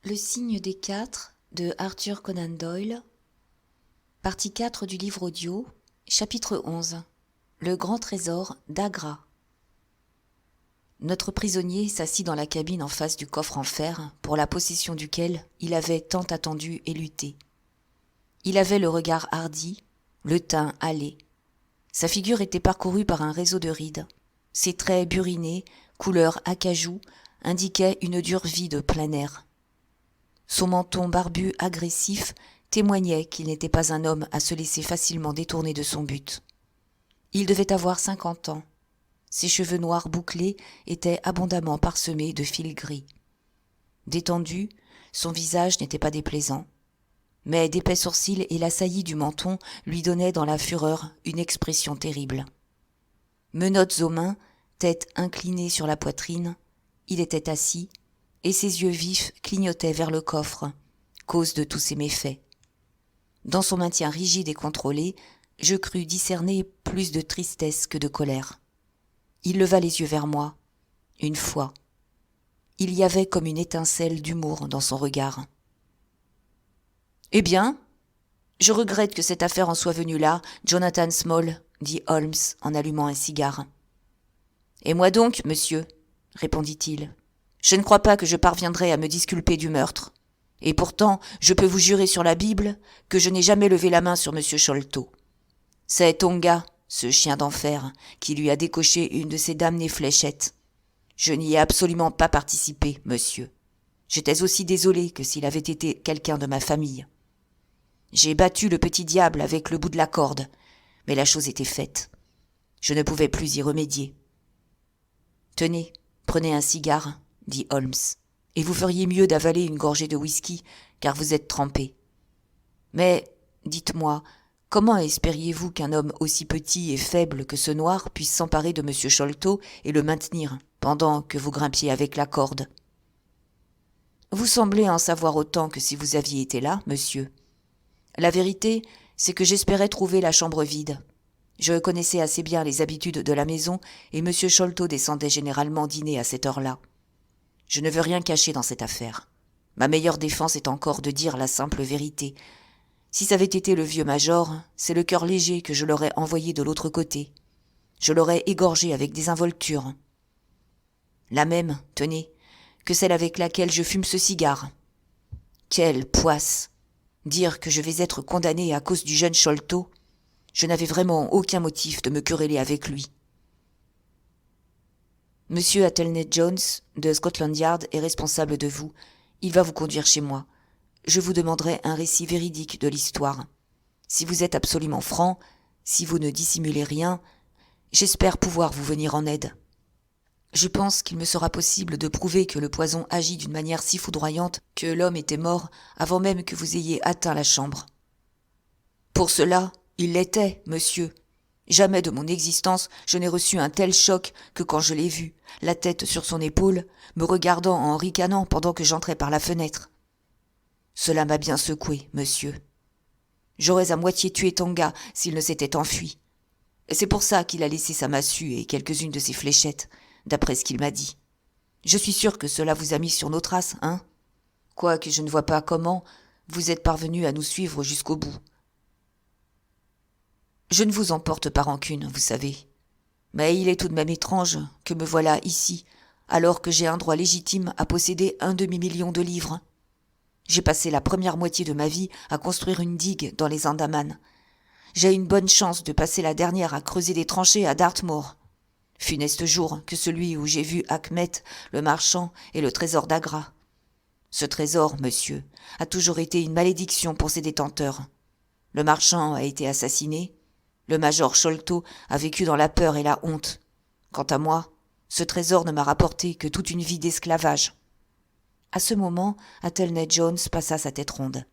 Le signe des quatre de Arthur Conan Doyle, partie 4 du livre audio, chapitre 11. Le grand trésor d'Agra. Notre prisonnier s'assit dans la cabine en face du coffre en fer, pour la possession duquel il avait tant attendu et lutté. Il avait le regard hardi, le teint hâlé. Sa figure était parcourue par un réseau de rides. Ses traits burinés, couleur acajou, indiquaient une dure vie de plein air. Son menton barbu agressif témoignait qu'il n'était pas un homme à se laisser facilement détourner de son but. Il devait avoir 50 ans. Ses cheveux noirs bouclés étaient abondamment parsemés de fils gris. Détendu, son visage n'était pas déplaisant, mais d'épais sourcils et la saillie du menton lui donnaient dans la fureur une expression terrible. Menottes aux mains, tête inclinée sur la poitrine, il était assis, et ses yeux vifs clignotaient vers le coffre, cause de tous ses méfaits. Dans son maintien rigide et contrôlé, je crus discerner plus de tristesse que de colère. Il leva les yeux vers moi, une fois. Il y avait comme une étincelle d'humour dans son regard. « Eh bien, je regrette que cette affaire en soit venue là, Jonathan Small, » dit Holmes en allumant un cigare. « Et moi donc, monsieur, » répondit-il. « Je ne crois pas que je parviendrai à me disculper du meurtre. Et pourtant, je peux vous jurer sur la Bible que je n'ai jamais levé la main sur M. Sholto. C'est Tonga, ce chien d'enfer, qui lui a décoché une de ces damnées fléchettes. Je n'y ai absolument pas participé, monsieur. J'étais aussi désolé que s'il avait été quelqu'un de ma famille. J'ai battu le petit diable avec le bout de la corde, mais la chose était faite. Je ne pouvais plus y remédier. « Tenez, prenez un cigare, » dit Holmes, « et vous feriez mieux d'avaler une gorgée de whisky, car vous êtes trempé. Mais, dites-moi, comment espériez-vous qu'un homme aussi petit et faible que ce noir puisse s'emparer de M. Sholto et le maintenir, pendant que vous grimpiez avec la corde ? Vous semblez en savoir autant que si vous aviez été là, monsieur. La vérité, c'est que j'espérais trouver la chambre vide. Je connaissais assez bien les habitudes de la maison et M. Sholto descendait généralement dîner à cette heure-là. Je ne veux rien cacher dans cette affaire. Ma meilleure défense est encore de dire la simple vérité. Si ça avait été le vieux major, c'est le cœur léger que je l'aurais envoyé de l'autre côté. Je l'aurais égorgé avec des involtures. La même, tenez, que celle avec laquelle je fume ce cigare. Quelle poisse! Dire que je vais être condamné à cause du jeune Sholto. Je n'avais vraiment aucun motif de me quereller avec lui. Monsieur Athelney Jones, de Scotland Yard, est responsable de vous. Il va vous conduire chez moi. Je vous demanderai un récit véridique de l'histoire. Si vous êtes absolument franc, si vous ne dissimulez rien, j'espère pouvoir vous venir en aide. Je pense qu'il me sera possible de prouver que le poison agit d'une manière si foudroyante que l'homme était mort avant même que vous ayez atteint la chambre. Pour cela, il l'était, monsieur. Jamais de mon existence je n'ai reçu un tel choc que quand je l'ai vu, la tête sur son épaule, me regardant en ricanant pendant que j'entrais par la fenêtre. Cela m'a bien secoué, monsieur. J'aurais à moitié tué Tonga s'il ne s'était enfui. Et c'est pour ça qu'il a laissé sa massue et quelques-unes de ses fléchettes, d'après ce qu'il m'a dit. Je suis sûr que cela vous a mis sur nos traces, hein ? Quoique je ne vois pas comment vous êtes parvenu à nous suivre jusqu'au bout. Je ne vous en porte pas rancune, vous savez. Mais il est tout de même étrange que me voilà ici, alors que j'ai un droit légitime à posséder 1 demi-million de livres. J'ai passé la première moitié de ma vie à construire une digue dans les Andaman. J'ai une bonne chance de passer la dernière à creuser des tranchées à Dartmoor. Funeste jour que celui où j'ai vu Achmet, le marchand, et le trésor d'Agra. Ce trésor, monsieur, a toujours été une malédiction pour ses détenteurs. Le marchand a été assassiné. Le major Sholto a vécu dans la peur et la honte. Quant à moi, ce trésor ne m'a rapporté que toute une vie d'esclavage. À ce moment, Athelney Jones passa sa tête ronde.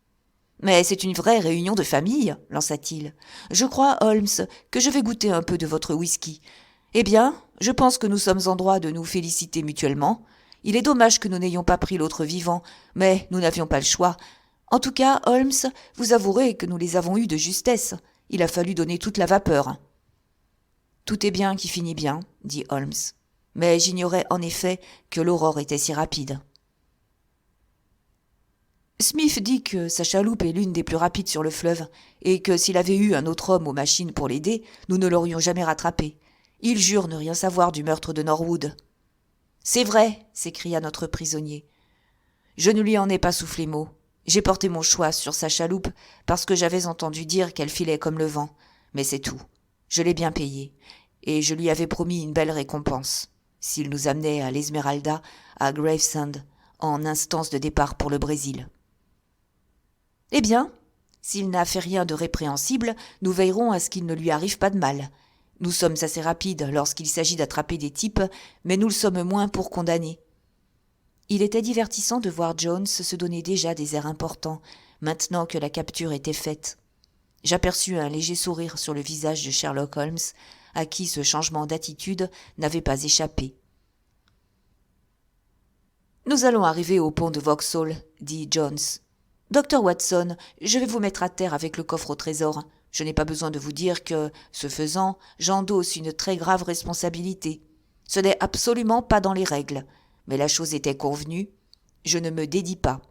« Mais c'est une vraie réunion de famille, lança-t-il. Je crois, Holmes, que je vais goûter un peu de votre whisky. Eh bien, je pense que nous sommes en droit de nous féliciter mutuellement. Il est dommage que nous n'ayons pas pris l'autre vivant, mais nous n'avions pas le choix. En tout cas, Holmes, vous avouerez que nous les avons eus de justesse. Il a fallu donner toute la vapeur. »« Tout est bien qui finit bien, » dit Holmes. « Mais j'ignorais en effet que l'aurore était si rapide. » Smith dit que sa chaloupe est l'une des plus rapides sur le fleuve, et que s'il avait eu un autre homme aux machines pour l'aider, nous ne l'aurions jamais rattrapé. Il jure ne rien savoir du meurtre de Norwood. « C'est vrai !» s'écria notre prisonnier. Je ne lui en ai pas soufflé mot. J'ai porté mon choix sur sa chaloupe parce que j'avais entendu dire qu'elle filait comme le vent. Mais c'est tout. Je l'ai bien payé. Et je lui avais promis une belle récompense. S'il nous amenait à l'Esmeralda, à Gravesend, en instance de départ pour le Brésil. Eh bien, s'il n'a fait rien de répréhensible, nous veillerons à ce qu'il ne lui arrive pas de mal. Nous sommes assez rapides lorsqu'il s'agit d'attraper des types, mais nous le sommes moins pour condamner. Il était divertissant de voir Jones se donner déjà des airs importants, maintenant que la capture était faite. J'aperçus un léger sourire sur le visage de Sherlock Holmes, à qui ce changement d'attitude n'avait pas échappé. « Nous allons arriver au pont de Vauxhall, dit Jones. « Docteur Watson, je vais vous mettre à terre avec le coffre au trésor. Je n'ai pas besoin de vous dire que, ce faisant, j'endosse une très grave responsabilité. Ce n'est absolument pas dans les règles. Mais la chose était convenue. Je ne me dédie pas.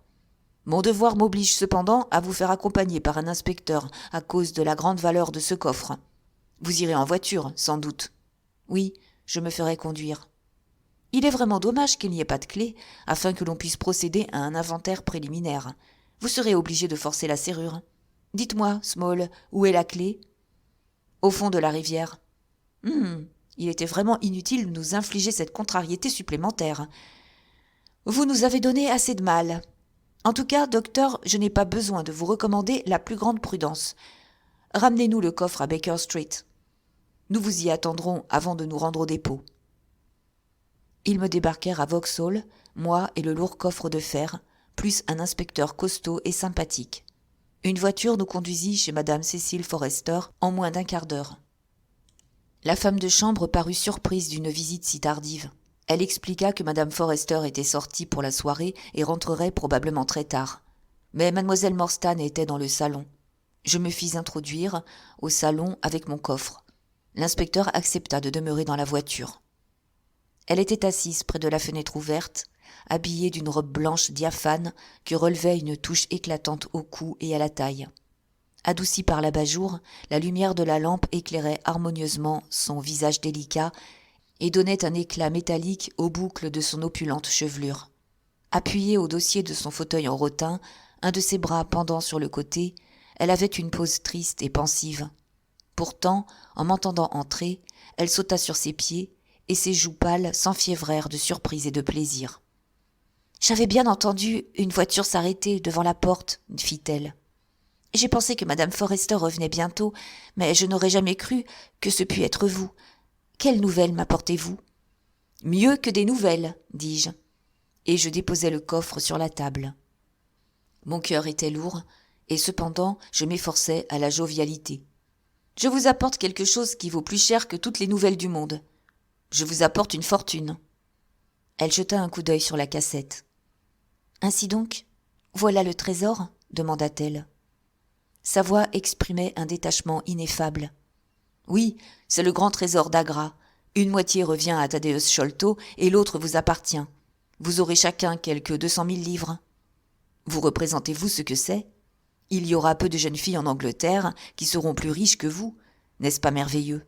Mon devoir m'oblige cependant à vous faire accompagner par un inspecteur à cause de la grande valeur de ce coffre. Vous irez en voiture, sans doute. Oui, je me ferai conduire. Il est vraiment dommage qu'il n'y ait pas de clé, afin que l'on puisse procéder à un inventaire préliminaire. Vous serez obligé de forcer la serrure. Dites-moi, Small, où est la clé ? Au fond de la rivière. Il était vraiment inutile de nous infliger cette contrariété supplémentaire. Vous nous avez donné assez de mal. En tout cas, docteur, je n'ai pas besoin de vous recommander la plus grande prudence. Ramenez-nous le coffre à Baker Street. Nous vous y attendrons avant de nous rendre au dépôt. Ils me débarquèrent à Vauxhall, moi et le lourd coffre de fer, plus un inspecteur costaud et sympathique. Une voiture nous conduisit chez Madame Cécile Forrester en moins d'un quart d'heure. La femme de chambre parut surprise d'une visite si tardive. Elle expliqua que Madame Forrester était sortie pour la soirée et rentrerait probablement très tard. Mais Mademoiselle Morstan était dans le salon. Je me fis introduire au salon avec mon coffre. L'inspecteur accepta de demeurer dans la voiture. Elle était assise près de la fenêtre ouverte, habillée d'une robe blanche diaphane qui relevait une touche éclatante au cou et à la taille. Adoucie par l'abat-jour, la lumière de la lampe éclairait harmonieusement son visage délicat et donnait un éclat métallique aux boucles de son opulente chevelure. Appuyée au dossier de son fauteuil en rotin, un de ses bras pendant sur le côté, elle avait une pose triste et pensive. Pourtant, en m'entendant entrer, elle sauta sur ses pieds et ses joues pâles s'enfiévrèrent de surprise et de plaisir. « J'avais bien entendu une voiture s'arrêter devant la porte, » fit-elle. « J'ai pensé que Madame Forrester revenait bientôt, mais je n'aurais jamais cru que ce pût être vous. Quelles nouvelles m'apportez-vous ?»« Mieux que des nouvelles, dis-je. » Et je déposai le coffre sur la table. Mon cœur était lourd, et cependant je m'efforçais à la jovialité. « Je vous apporte quelque chose qui vaut plus cher que toutes les nouvelles du monde. Je vous apporte une fortune. » Elle jeta un coup d'œil sur la cassette. « Ainsi donc, voilà le trésor ?» demanda-t-elle. Sa voix exprimait un détachement ineffable. « Oui, c'est le grand trésor d'Agra. Une moitié revient à Thaddeus Sholto et l'autre vous appartient. Vous aurez chacun quelques 200 000 livres. Vous représentez-vous ce que c'est ? Il y aura peu de jeunes filles en Angleterre qui seront plus riches que vous. N'est-ce pas merveilleux ? »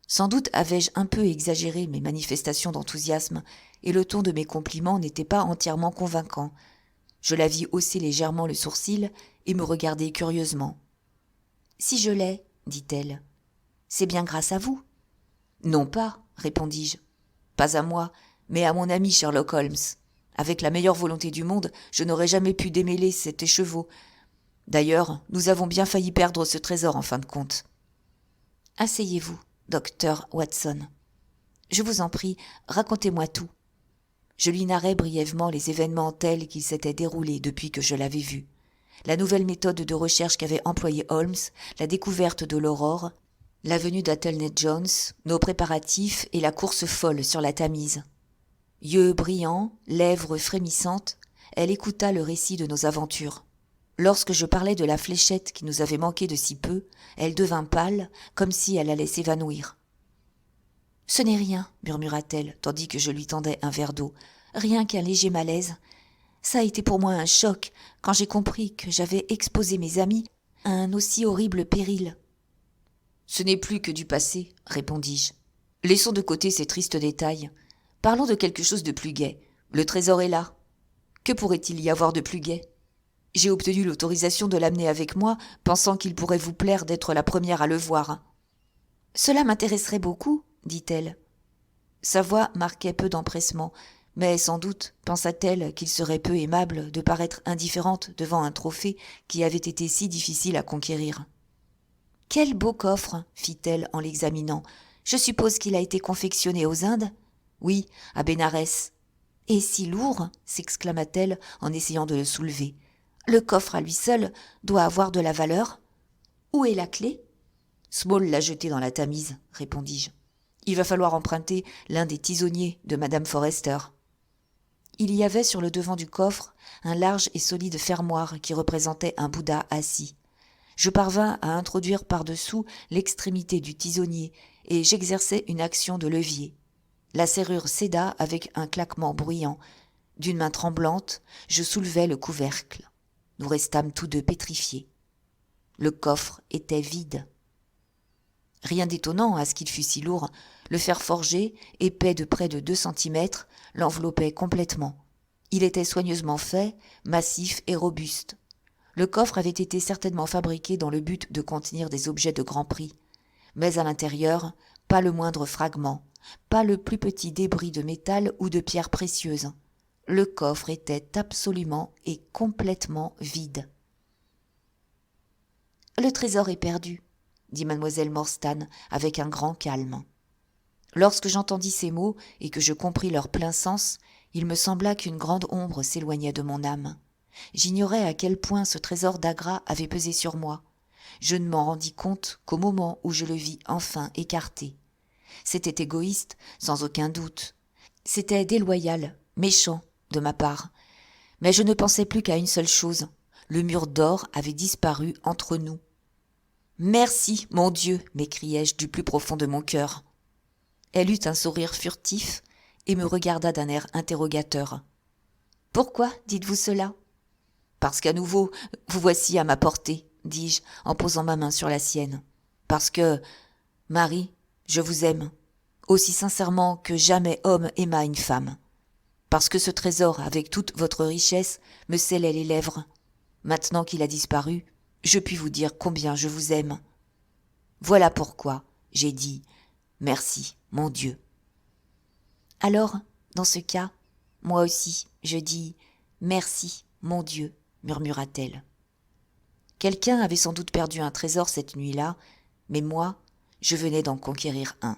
Sans doute avais-je un peu exagéré mes manifestations d'enthousiasme, et le ton de mes compliments n'était pas entièrement convaincant. Je la vis hausser légèrement le sourcil et me regarder curieusement. « Si je l'ai, dit-elle, c'est bien grâce à vous. »« Non pas, répondis-je. Pas à moi, mais à mon ami Sherlock Holmes. Avec la meilleure volonté du monde, je n'aurais jamais pu démêler cet écheveau. D'ailleurs, nous avons bien failli perdre ce trésor en fin de compte. Asseyez-vous, docteur Watson. Je vous en prie, racontez-moi tout. » Je lui narrai brièvement les événements tels qu'ils s'étaient déroulés depuis que je l'avais vu. La nouvelle méthode de recherche qu'avait employée Holmes, la découverte de l'aurore, la venue d'Athelney Jones, nos préparatifs et la course folle sur la Tamise. Yeux brillants, lèvres frémissantes, elle écouta le récit de nos aventures. Lorsque je parlais de la fléchette qui nous avait manqué de si peu, elle devint pâle, comme si elle allait s'évanouir. « Ce n'est rien, murmura-t-elle, tandis que je lui tendais un verre d'eau. Rien qu'un léger malaise. Ça a été pour moi un choc quand j'ai compris que j'avais exposé mes amis à un aussi horrible péril. Ce n'est plus que du passé, répondis-je. Laissons de côté ces tristes détails. Parlons de quelque chose de plus gai. Le trésor est là. Que pourrait-il y avoir de plus gai ? J'ai obtenu l'autorisation de l'amener avec moi, pensant qu'il pourrait vous plaire d'être la première à le voir. Cela m'intéresserait beaucoup, dit-elle. Sa voix marquait peu d'empressement, mais sans doute pensa-t-elle qu'il serait peu aimable de paraître indifférente devant un trophée qui avait été si difficile à conquérir. « Quel beau coffre !» fit-elle en l'examinant. « Je suppose qu'il a été confectionné aux Indes ?»« Oui, à Bénarès. »« Et si lourd !» s'exclama-t-elle en essayant de le soulever. « Le coffre à lui seul doit avoir de la valeur. »« Où est la clé ?»« Small l'a jetée dans la Tamise, » répondis-je. « Il va falloir emprunter l'un des tisonniers de Madame Forrester. » Il y avait sur le devant du coffre un large et solide fermoir qui représentait un Bouddha assis. Je parvins à introduire par-dessous l'extrémité du tisonnier et j'exerçai une action de levier. La serrure céda avec un claquement bruyant. D'une main tremblante, je soulevai le couvercle. Nous restâmes tous deux pétrifiés. Le coffre était vide. Rien d'étonnant à ce qu'il fût si lourd. Le fer forgé, épais de près de 2 centimètres, l'enveloppait complètement. Il était soigneusement fait, massif et robuste. Le coffre avait été certainement fabriqué dans le but de contenir des objets de grand prix. Mais à l'intérieur, pas le moindre fragment, pas le plus petit débris de métal ou de pierres précieuses. Le coffre était absolument et complètement vide. « Le trésor est perdu, » dit mademoiselle Morstan avec un grand calme. Lorsque j'entendis ces mots et que je compris leur plein sens, il me sembla qu'une grande ombre s'éloignait de mon âme. J'ignorais à quel point ce trésor d'Agra avait pesé sur moi. Je ne m'en rendis compte qu'au moment où je le vis enfin écarté. C'était égoïste, sans aucun doute. C'était déloyal, méchant de ma part. Mais je ne pensais plus qu'à une seule chose. Le mur d'or avait disparu entre nous. « Merci, mon Dieu !» m'écriai-je du plus profond de mon cœur. Elle eut un sourire furtif et me regarda d'un air interrogateur. « Pourquoi dites-vous cela ?»« Parce qu'à nouveau, vous voici à ma portée, » dis-je en posant ma main sur la sienne. « Parce que, Marie, je vous aime, aussi sincèrement que jamais homme aima une femme. Parce que ce trésor, avec toute votre richesse, me scellait les lèvres. Maintenant qu'il a disparu, je puis vous dire combien je vous aime. Voilà pourquoi j'ai dit « Merci, mon Dieu ». Alors, dans ce cas, moi aussi, je dis « Merci, mon Dieu », murmura-t-elle. Quelqu'un avait sans doute perdu un trésor cette nuit-là, mais moi, je venais d'en conquérir un.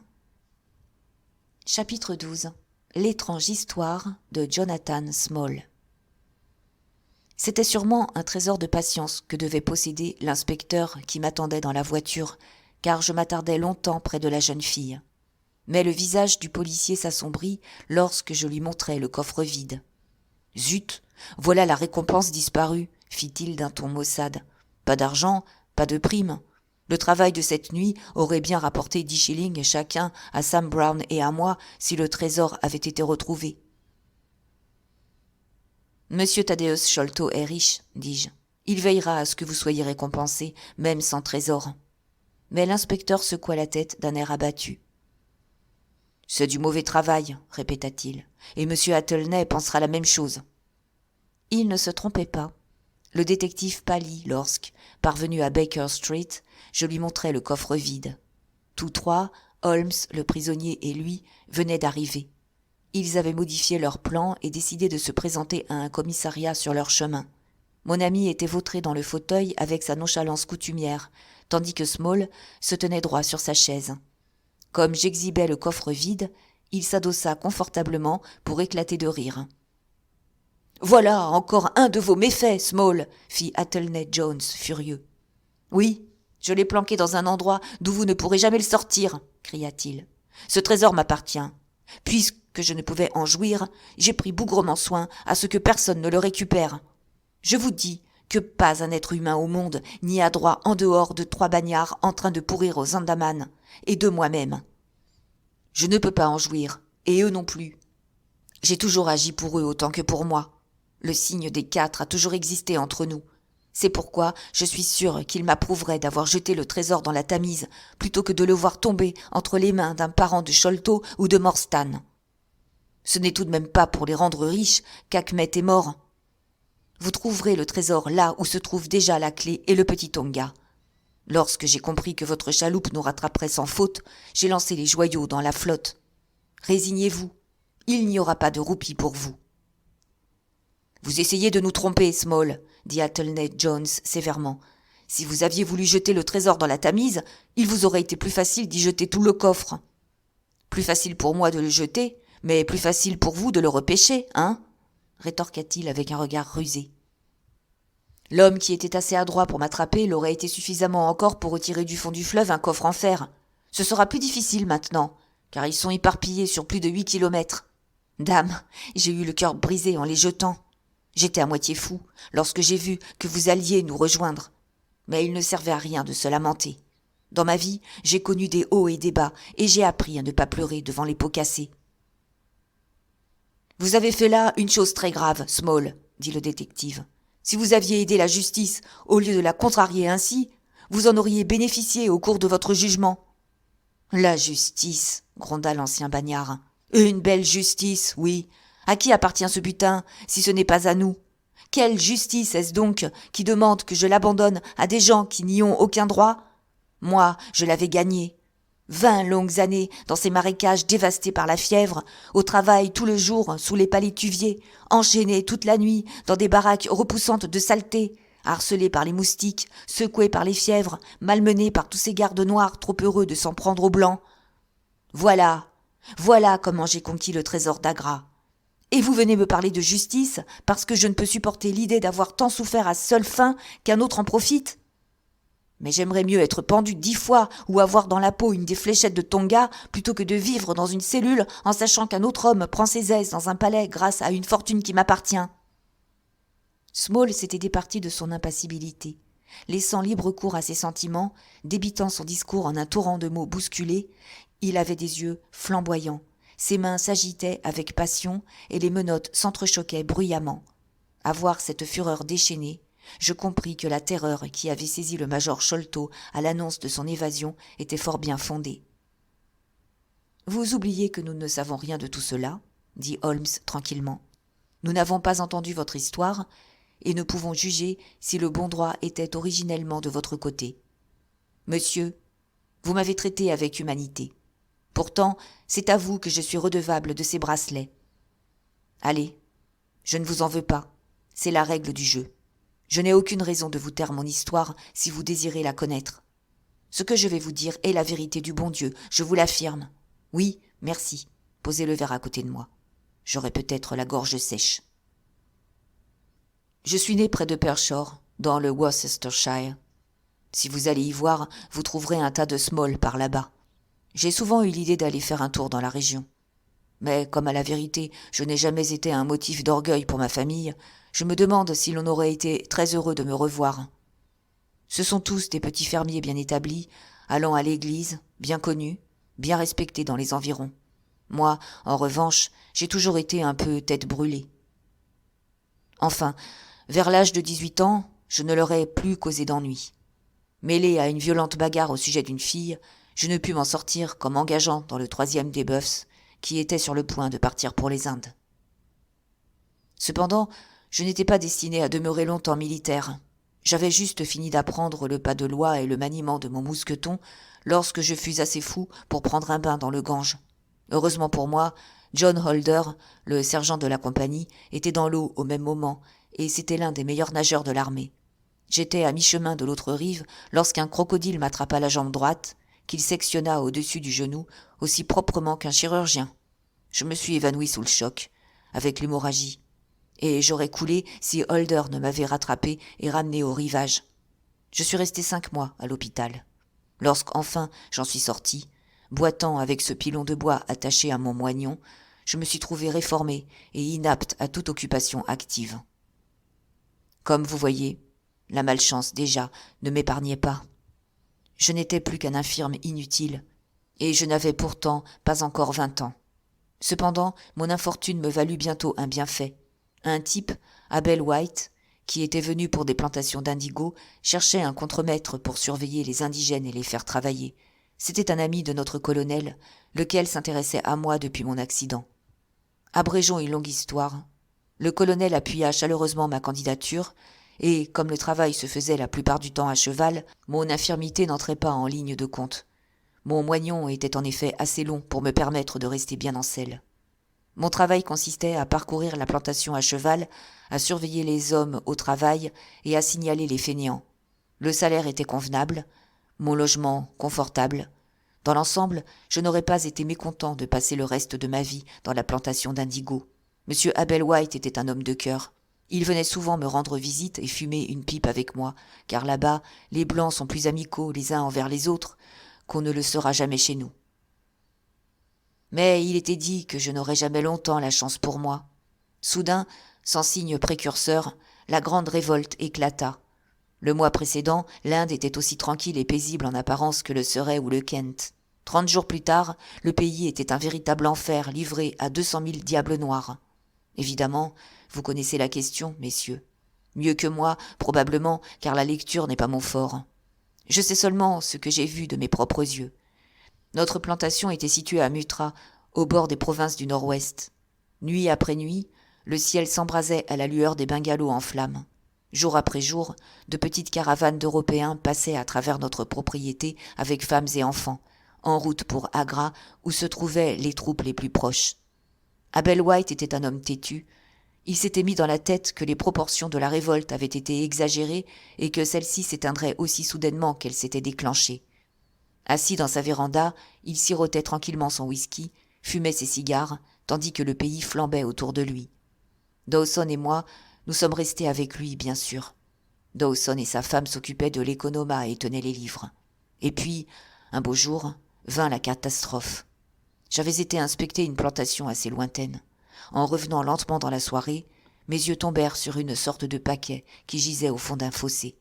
Chapitre 12. L'étrange histoire de Jonathan Small. C'était sûrement un trésor de patience que devait posséder l'inspecteur qui m'attendait dans la voiture, car je m'attardais longtemps près de la jeune fille. Mais le visage du policier s'assombrit lorsque je lui montrai le coffre vide. « Zut, voilà la récompense disparue !» fit-il d'un ton maussade. « Pas d'argent, pas de prime. Le travail de cette nuit aurait bien rapporté 10 shillings chacun à Sam Brown et à moi si le trésor avait été retrouvé. » « Monsieur Thaddeus Sholto est riche, dis-je. Il veillera à ce que vous soyez récompensé, même sans trésor. » Mais l'inspecteur secoua la tête d'un air abattu. « C'est du mauvais travail, » répéta-t-il, « et monsieur Athelney pensera la même chose. » Il ne se trompait pas. Le détective pâlit lorsque, parvenu à Baker Street, je lui montrai le coffre vide. Tous trois, Holmes, le prisonnier et lui, venaient d'arriver. Ils avaient modifié leur plan et décidé de se présenter à un commissariat sur leur chemin. Mon ami était vautré dans le fauteuil avec sa nonchalance coutumière, tandis que Small se tenait droit sur sa chaise. Comme j'exhibais le coffre vide, il s'adossa confortablement pour éclater de rire. « Voilà encore un de vos méfaits, Small !» fit Athelney Jones, furieux. « Oui, je l'ai planqué dans un endroit d'où vous ne pourrez jamais le sortir !» cria-t-il. « Ce trésor m'appartient. Puisque je ne pouvais en jouir, j'ai pris bougrement soin à ce que personne ne le récupère. Je vous dis que pas un être humain au monde n'y a droit en dehors de 3 bagnards en train de pourrir aux Andaman, et de moi-même. Je ne peux pas en jouir, et eux non plus. J'ai toujours agi pour eux autant que pour moi. Le signe des 4 a toujours existé entre nous. C'est pourquoi je suis sûre qu'il m'approuverait d'avoir jeté le trésor dans la Tamise plutôt que de le voir tomber entre les mains d'un parent de Sholto ou de Morstan. Ce n'est tout de même pas pour les rendre riches qu'Achmet est mort. Vous trouverez le trésor là où se trouve déjà la clé et le petit Tonga. Lorsque j'ai compris que votre chaloupe nous rattraperait sans faute, j'ai lancé les joyaux dans la flotte. Résignez-vous, il n'y aura pas de roupie pour vous. Vous essayez de nous tromper, Small, dit Attlenet Jones sévèrement. Si vous aviez voulu jeter le trésor dans la Tamise, il vous aurait été plus facile d'y jeter tout le coffre. Plus facile pour moi de le jeter, mais plus facile pour vous de le repêcher, hein rétorqua-t-il avec un regard rusé. L'homme qui était assez adroit pour m'attraper l'aurait été suffisamment encore pour retirer du fond du fleuve un coffre en fer. Ce sera plus difficile maintenant, car ils sont éparpillés sur plus de 8 kilomètres. Dame, j'ai eu le cœur brisé en les jetant. J'étais à moitié fou lorsque j'ai vu que vous alliez nous rejoindre. Mais il ne servait à rien de se lamenter. Dans ma vie, j'ai connu des hauts et des bas, et j'ai appris à ne pas pleurer devant les pots cassés. « Vous avez fait là une chose très grave, Small, » dit le détective. « Si vous aviez aidé la justice, au lieu de la contrarier ainsi, vous en auriez bénéficié au cours de votre jugement. »« La justice, » gronda l'ancien bagnard. « Une belle justice, oui. À qui appartient ce butin, si ce n'est pas à nous ? Quelle justice est-ce donc qui demande que je l'abandonne à des gens qui n'y ont aucun droit ? Moi, je l'avais gagné. 20 longues années dans ces marécages dévastés par la fièvre, au travail tout le jour sous les palétuviers, enchaîné toute la nuit dans des baraques repoussantes de saleté, harcelé par les moustiques, secoué par les fièvres, malmené par tous ces gardes noirs trop heureux de s'en prendre aux blancs. Voilà comment j'ai conquis le trésor d'Agra. Et vous venez me parler de justice parce que je ne peux supporter l'idée d'avoir tant souffert à seule fin qu'un autre en profite ? Mais j'aimerais mieux être pendu 10 fois ou avoir dans la peau une des fléchettes de Tonga plutôt que de vivre dans une cellule en sachant qu'un autre homme prend ses aises dans un palais grâce à une fortune qui m'appartient. Small s'était départi de son impassibilité. Laissant libre cours à ses sentiments, débitant son discours en un torrent de mots bousculés, il avait des yeux flamboyants. Ses mains s'agitaient avec passion et les menottes s'entrechoquaient bruyamment. À voir cette fureur déchaînée, je compris que la terreur qui avait saisi le major Sholto à l'annonce de son évasion était fort bien fondée. « Vous oubliez que nous ne savons rien de tout cela, » dit Holmes tranquillement. « Nous n'avons pas entendu votre histoire et ne pouvons juger si le bon droit était originellement de votre côté. Monsieur, vous m'avez traité avec humanité. Pourtant, c'est à vous que je suis redevable de ces bracelets. Allez, je ne vous en veux pas, c'est la règle du jeu. Je n'ai aucune raison de vous taire mon histoire si vous désirez la connaître. Ce que je vais vous dire est la vérité du bon Dieu, je vous l'affirme. Oui, merci, posez le verre à côté de moi. J'aurai peut-être la gorge sèche. Je suis né près de Pershore, dans le Worcestershire. Si vous allez y voir, vous trouverez un tas de Small par là-bas. J'ai souvent eu l'idée d'aller faire un tour dans la région. Mais comme à la vérité, je n'ai jamais été un motif d'orgueil pour ma famille, je me demande si l'on aurait été très heureux de me revoir. Ce sont tous des petits fermiers bien établis, allant à l'église, bien connus, bien respectés dans les environs. Moi, en revanche, j'ai toujours été un peu tête brûlée. Enfin, vers l'âge de 18 ans, je ne leur ai plus causé d'ennui. Mêlé à une violente bagarre au sujet d'une fille, je ne pus m'en sortir qu'en m'engageant dans le 3e des Buffs, qui était sur le point de partir pour les Indes. Cependant, je n'étais pas destiné à demeurer longtemps militaire. J'avais juste fini d'apprendre le pas de loi et le maniement de mon mousqueton lorsque je fus assez fou pour prendre un bain dans le Gange. Heureusement pour moi, John Holder, le sergent de la compagnie, était dans l'eau au même moment, et c'était l'un des meilleurs nageurs de l'armée. J'étais à mi-chemin de l'autre rive lorsqu'un crocodile m'attrapa la jambe droite, qu'il sectionna au-dessus du genou aussi proprement qu'un chirurgien. Je me suis évanoui sous le choc, avec l'hémorragie, et j'aurais coulé si Holder ne m'avait rattrapé et ramené au rivage. Je suis resté 5 mois à l'hôpital. Lorsqu'enfin j'en suis sorti, boitant avec ce pilon de bois attaché à mon moignon, je me suis trouvé réformé et inapte à toute occupation active. Comme vous voyez, la malchance déjà ne m'épargnait pas. Je n'étais plus qu'un infirme inutile, et je n'avais pourtant pas encore 20 ans. Cependant, mon infortune me valut bientôt un bienfait. Un type, Abel White, qui était venu pour des plantations d'indigo, cherchait un contremaître pour surveiller les indigènes et les faire travailler. C'était un ami de notre colonel, lequel s'intéressait à moi depuis mon accident. Abrégeons une longue histoire. Le colonel appuya chaleureusement ma candidature, et, comme le travail se faisait la plupart du temps à cheval, mon infirmité n'entrait pas en ligne de compte. Mon moignon était en effet assez long pour me permettre de rester bien en selle. Mon travail consistait à parcourir la plantation à cheval, à surveiller les hommes au travail et à signaler les fainéants. Le salaire était convenable, mon logement confortable. Dans l'ensemble, je n'aurais pas été mécontent de passer le reste de ma vie dans la plantation d'indigo. M. Abel White était un homme de cœur. Il venait souvent me rendre visite et fumer une pipe avec moi, car là-bas, les Blancs sont plus amicaux les uns envers les autres qu'on ne le sera jamais chez nous. Mais il était dit que je n'aurais jamais longtemps la chance pour moi. Soudain, sans signe précurseur, la grande révolte éclata. Le mois précédent, l'Inde était aussi tranquille et paisible en apparence que le Surrey ou le Kent. 30 jours plus tard, le pays était un véritable enfer livré à 200 000 diables noirs. Évidemment, vous connaissez la question, messieurs. Mieux que moi, probablement, car la lecture n'est pas mon fort. Je sais seulement ce que j'ai vu de mes propres yeux. Notre plantation était située à Muttra, au bord des provinces du Nord-Ouest. Nuit après nuit, le ciel s'embrasait à la lueur des bungalows en flammes. Jour après jour, de petites caravanes d'Européens passaient à travers notre propriété avec femmes et enfants, en route pour Agra, où se trouvaient les troupes les plus proches. Abel White était un homme têtu. Il s'était mis dans la tête que les proportions de la révolte avaient été exagérées et que celle-ci s'éteindrait aussi soudainement qu'elle s'était déclenchée. Assis dans sa véranda, il sirotait tranquillement son whisky, fumait ses cigares, tandis que le pays flambait autour de lui. Dawson et moi, nous sommes restés avec lui, bien sûr. Dawson et sa femme s'occupaient de l'économa et tenaient les livres. Et puis, un beau jour, vint la catastrophe. J'avais été inspecter une plantation assez lointaine. En revenant lentement dans la soirée, mes yeux tombèrent sur une sorte de paquet qui gisait au fond d'un fossé.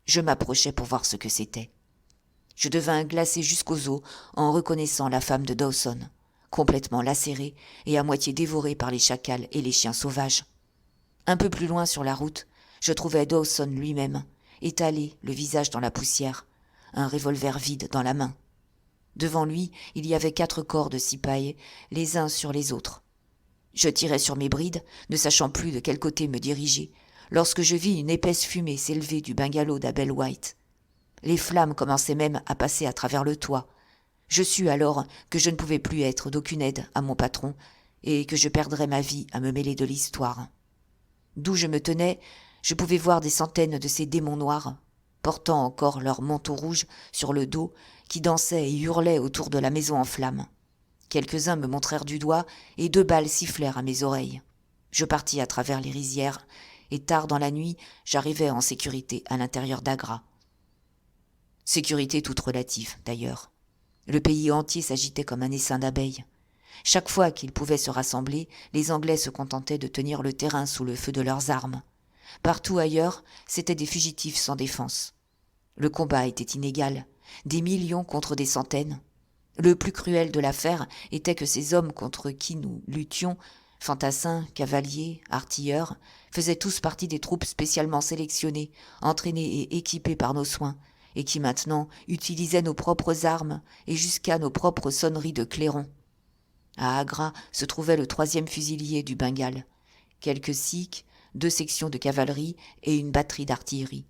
Je m'approchai pour voir ce que c'était. Je devins glacé jusqu'aux os en reconnaissant la femme de Dawson, complètement lacérée et à moitié dévorée par les chacals et les chiens sauvages. Un peu plus loin sur la route, je trouvai Dawson lui-même, étalé, le visage dans la poussière, un revolver vide dans la main. Devant lui, il y avait 4 corps de cipayes, les uns sur les autres. Je tirai sur mes brides, ne sachant plus de quel côté me diriger, lorsque je vis une épaisse fumée s'élever du bungalow d'Abel White. Les flammes commençaient même à passer à travers le toit. Je sus alors que je ne pouvais plus être d'aucune aide à mon patron et que je perdrais ma vie à me mêler de l'histoire. D'où je me tenais, je pouvais voir des centaines de ces démons noirs, portant encore leur manteau rouge sur le dos, qui dansaient et hurlaient autour de la maison en flammes. Quelques-uns me montrèrent du doigt et 2 balles sifflèrent à mes oreilles. Je partis à travers les rizières et tard dans la nuit, j'arrivai en sécurité à l'intérieur d'Agra. Sécurité toute relative, d'ailleurs. Le pays entier s'agitait comme un essaim d'abeilles. Chaque fois qu'ils pouvaient se rassembler, les Anglais se contentaient de tenir le terrain sous le feu de leurs armes. Partout ailleurs, c'étaient des fugitifs sans défense. Le combat était inégal, des millions contre des centaines. Le plus cruel de l'affaire était que ces hommes contre qui nous luttions, fantassins, cavaliers, artilleurs, faisaient tous partie des troupes spécialement sélectionnées, entraînées et équipées par nos soins, et qui maintenant utilisaient nos propres armes et jusqu'à nos propres sonneries de clairons. À Agra se trouvait le 3e fusilier du Bengale, quelques sikhs, 2 sections de cavalerie et une batterie d'artillerie.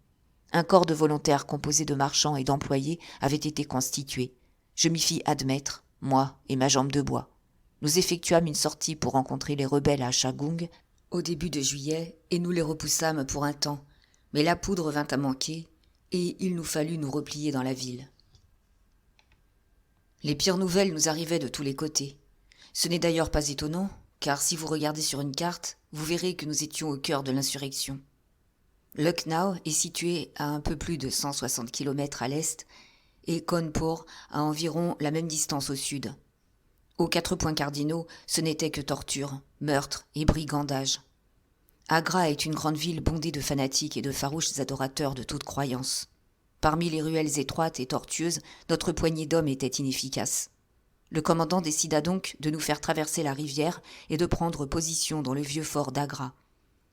Un corps de volontaires composé de marchands et d'employés avait été constitué. Je m'y fis admettre, moi et ma jambe de bois. Nous effectuâmes une sortie pour rencontrer les rebelles à Chagung au début de juillet et nous les repoussâmes pour un temps. Mais la poudre vint à manquer et il nous fallut nous replier dans la ville. Les pires nouvelles nous arrivaient de tous les côtés. Ce n'est d'ailleurs pas étonnant, car si vous regardez sur une carte, vous verrez que nous étions au cœur de l'insurrection. Lucknow est situé à un peu plus de 160 km à l'est et Kanpur à environ la même distance au sud. Aux 4 points cardinaux, ce n'était que torture, meurtre et brigandage. Agra est une grande ville bondée de fanatiques et de farouches adorateurs de toute croyance. Parmi les ruelles étroites et tortueuses, notre poignée d'hommes était inefficace. Le commandant décida donc de nous faire traverser la rivière et de prendre position dans le vieux fort d'Agra.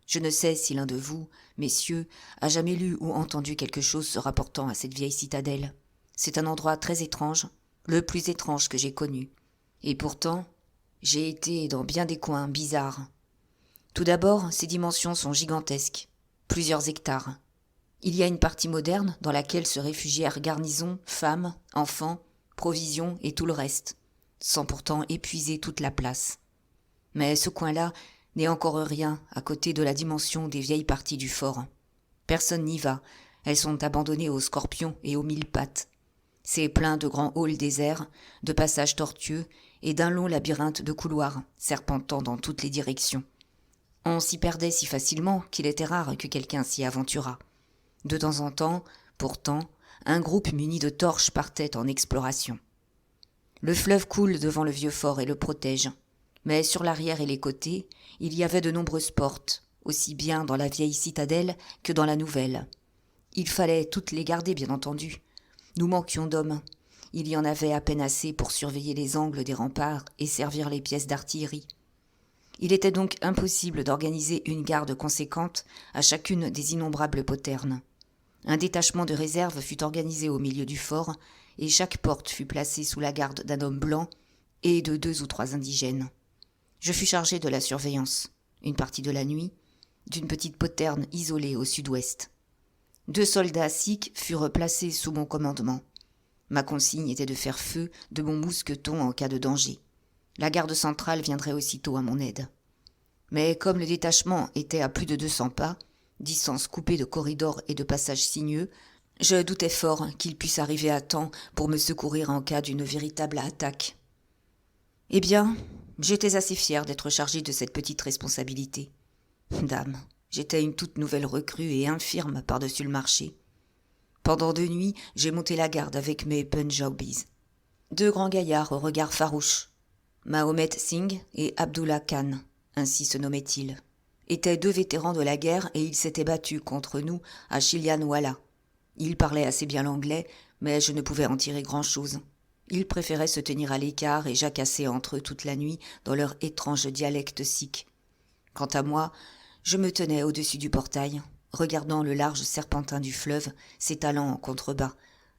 Je ne sais si l'un de vous, messieurs, a jamais lu ou entendu quelque chose se rapportant à cette vieille citadelle. C'est un endroit très étrange, le plus étrange que j'ai connu. Et pourtant, j'ai été dans bien des coins bizarres. Tout d'abord, ses dimensions sont gigantesques, plusieurs hectares. Il y a une partie moderne dans laquelle se réfugièrent garnisons, femmes, enfants, provisions et tout le reste, sans pourtant épuiser toute la place. Mais ce coin-là n'est encore rien à côté de la dimension des vieilles parties du fort. Personne n'y va, elles sont abandonnées aux scorpions et aux mille pattes. C'est plein de grands halls déserts, de passages tortueux et d'un long labyrinthe de couloirs serpentant dans toutes les directions. On s'y perdait si facilement qu'il était rare que quelqu'un s'y aventurât. De temps en temps, pourtant, un groupe muni de torches partait en exploration. Le fleuve coule devant le vieux fort et le protège. Mais sur l'arrière et les côtés, il y avait de nombreuses portes, aussi bien dans la vieille citadelle que dans la nouvelle. Il fallait toutes les garder, bien entendu. Nous manquions d'hommes. Il y en avait à peine assez pour surveiller les angles des remparts et servir les pièces d'artillerie. Il était donc impossible d'organiser une garde conséquente à chacune des innombrables poternes. Un détachement de réserve fut organisé au milieu du fort, et chaque porte fut placée sous la garde d'un homme blanc et de 2 ou 3 indigènes. Je fus chargé de la surveillance, une partie de la nuit, d'une petite poterne isolée au sud-ouest. 2 soldats sikhs furent placés sous mon commandement. Ma consigne était de faire feu de mon mousqueton en cas de danger. La garde centrale viendrait aussitôt à mon aide. Mais comme le détachement était à plus de 200 pas, distance coupée de corridors et de passages sinueux, je doutais fort qu'il puisse arriver à temps pour me secourir en cas d'une véritable attaque. Eh bien, j'étais assez fier d'être chargé de cette petite responsabilité. Dame, j'étais une toute nouvelle recrue et infirme par-dessus le marché. Pendant 2 nuits, j'ai monté la garde avec mes Punjabis. 2 grands gaillards au regard farouche. Mahomet Singh et Abdullah Khan, ainsi se nommaient-ils, étaient 2 vétérans de la guerre et ils s'étaient battus contre nous à Chilianwala. Ils parlaient assez bien l'anglais, mais je ne pouvais en tirer grand-chose. Ils préféraient se tenir à l'écart et jacasser entre eux toute la nuit dans leur étrange dialecte sikh. Quant à moi, je me tenais au-dessus du portail, regardant le large serpentin du fleuve s'étalant en contrebas,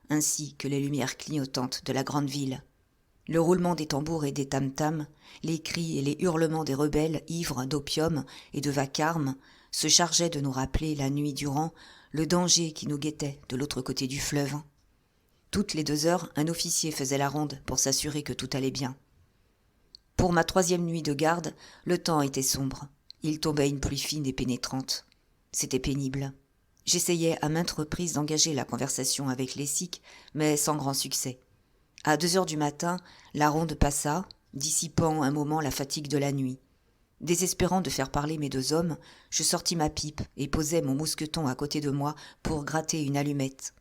ainsi que les lumières clignotantes de la grande ville. Le roulement des tambours et des tam-tams, les cris et les hurlements des rebelles ivres d'opium et de vacarme se chargeaient de nous rappeler la nuit durant le danger qui nous guettait de l'autre côté du fleuve. Toutes les 2 heures, un officier faisait la ronde pour s'assurer que tout allait bien. Pour ma 3e nuit de garde, le temps était sombre. Il tombait une pluie fine et pénétrante. C'était pénible. J'essayais à maintes reprises d'engager la conversation avec les Sikhs, mais sans grand succès. À 2 heures du matin, la ronde passa, dissipant un moment la fatigue de la nuit. Désespérant de faire parler mes 2 hommes, je sortis ma pipe et posai mon mousqueton à côté de moi pour gratter une allumette.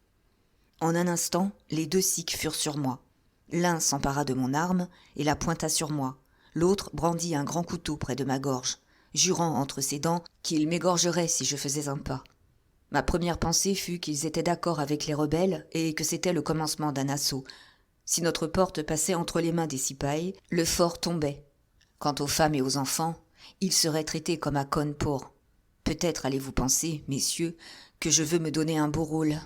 En un instant, les 2 Sikhs furent sur moi. L'un s'empara de mon arme et la pointa sur moi. L'autre brandit un grand couteau près de ma gorge, jurant entre ses dents qu'il m'égorgerait si je faisais un pas. Ma première pensée fut qu'ils étaient d'accord avec les rebelles et que c'était le commencement d'un assaut. Si notre porte passait entre les mains des Sipahs, le fort tombait. Quant aux femmes et aux enfants, ils seraient traités comme à Cawnpore. Peut-être allez-vous penser, messieurs, que je veux me donner un beau rôle.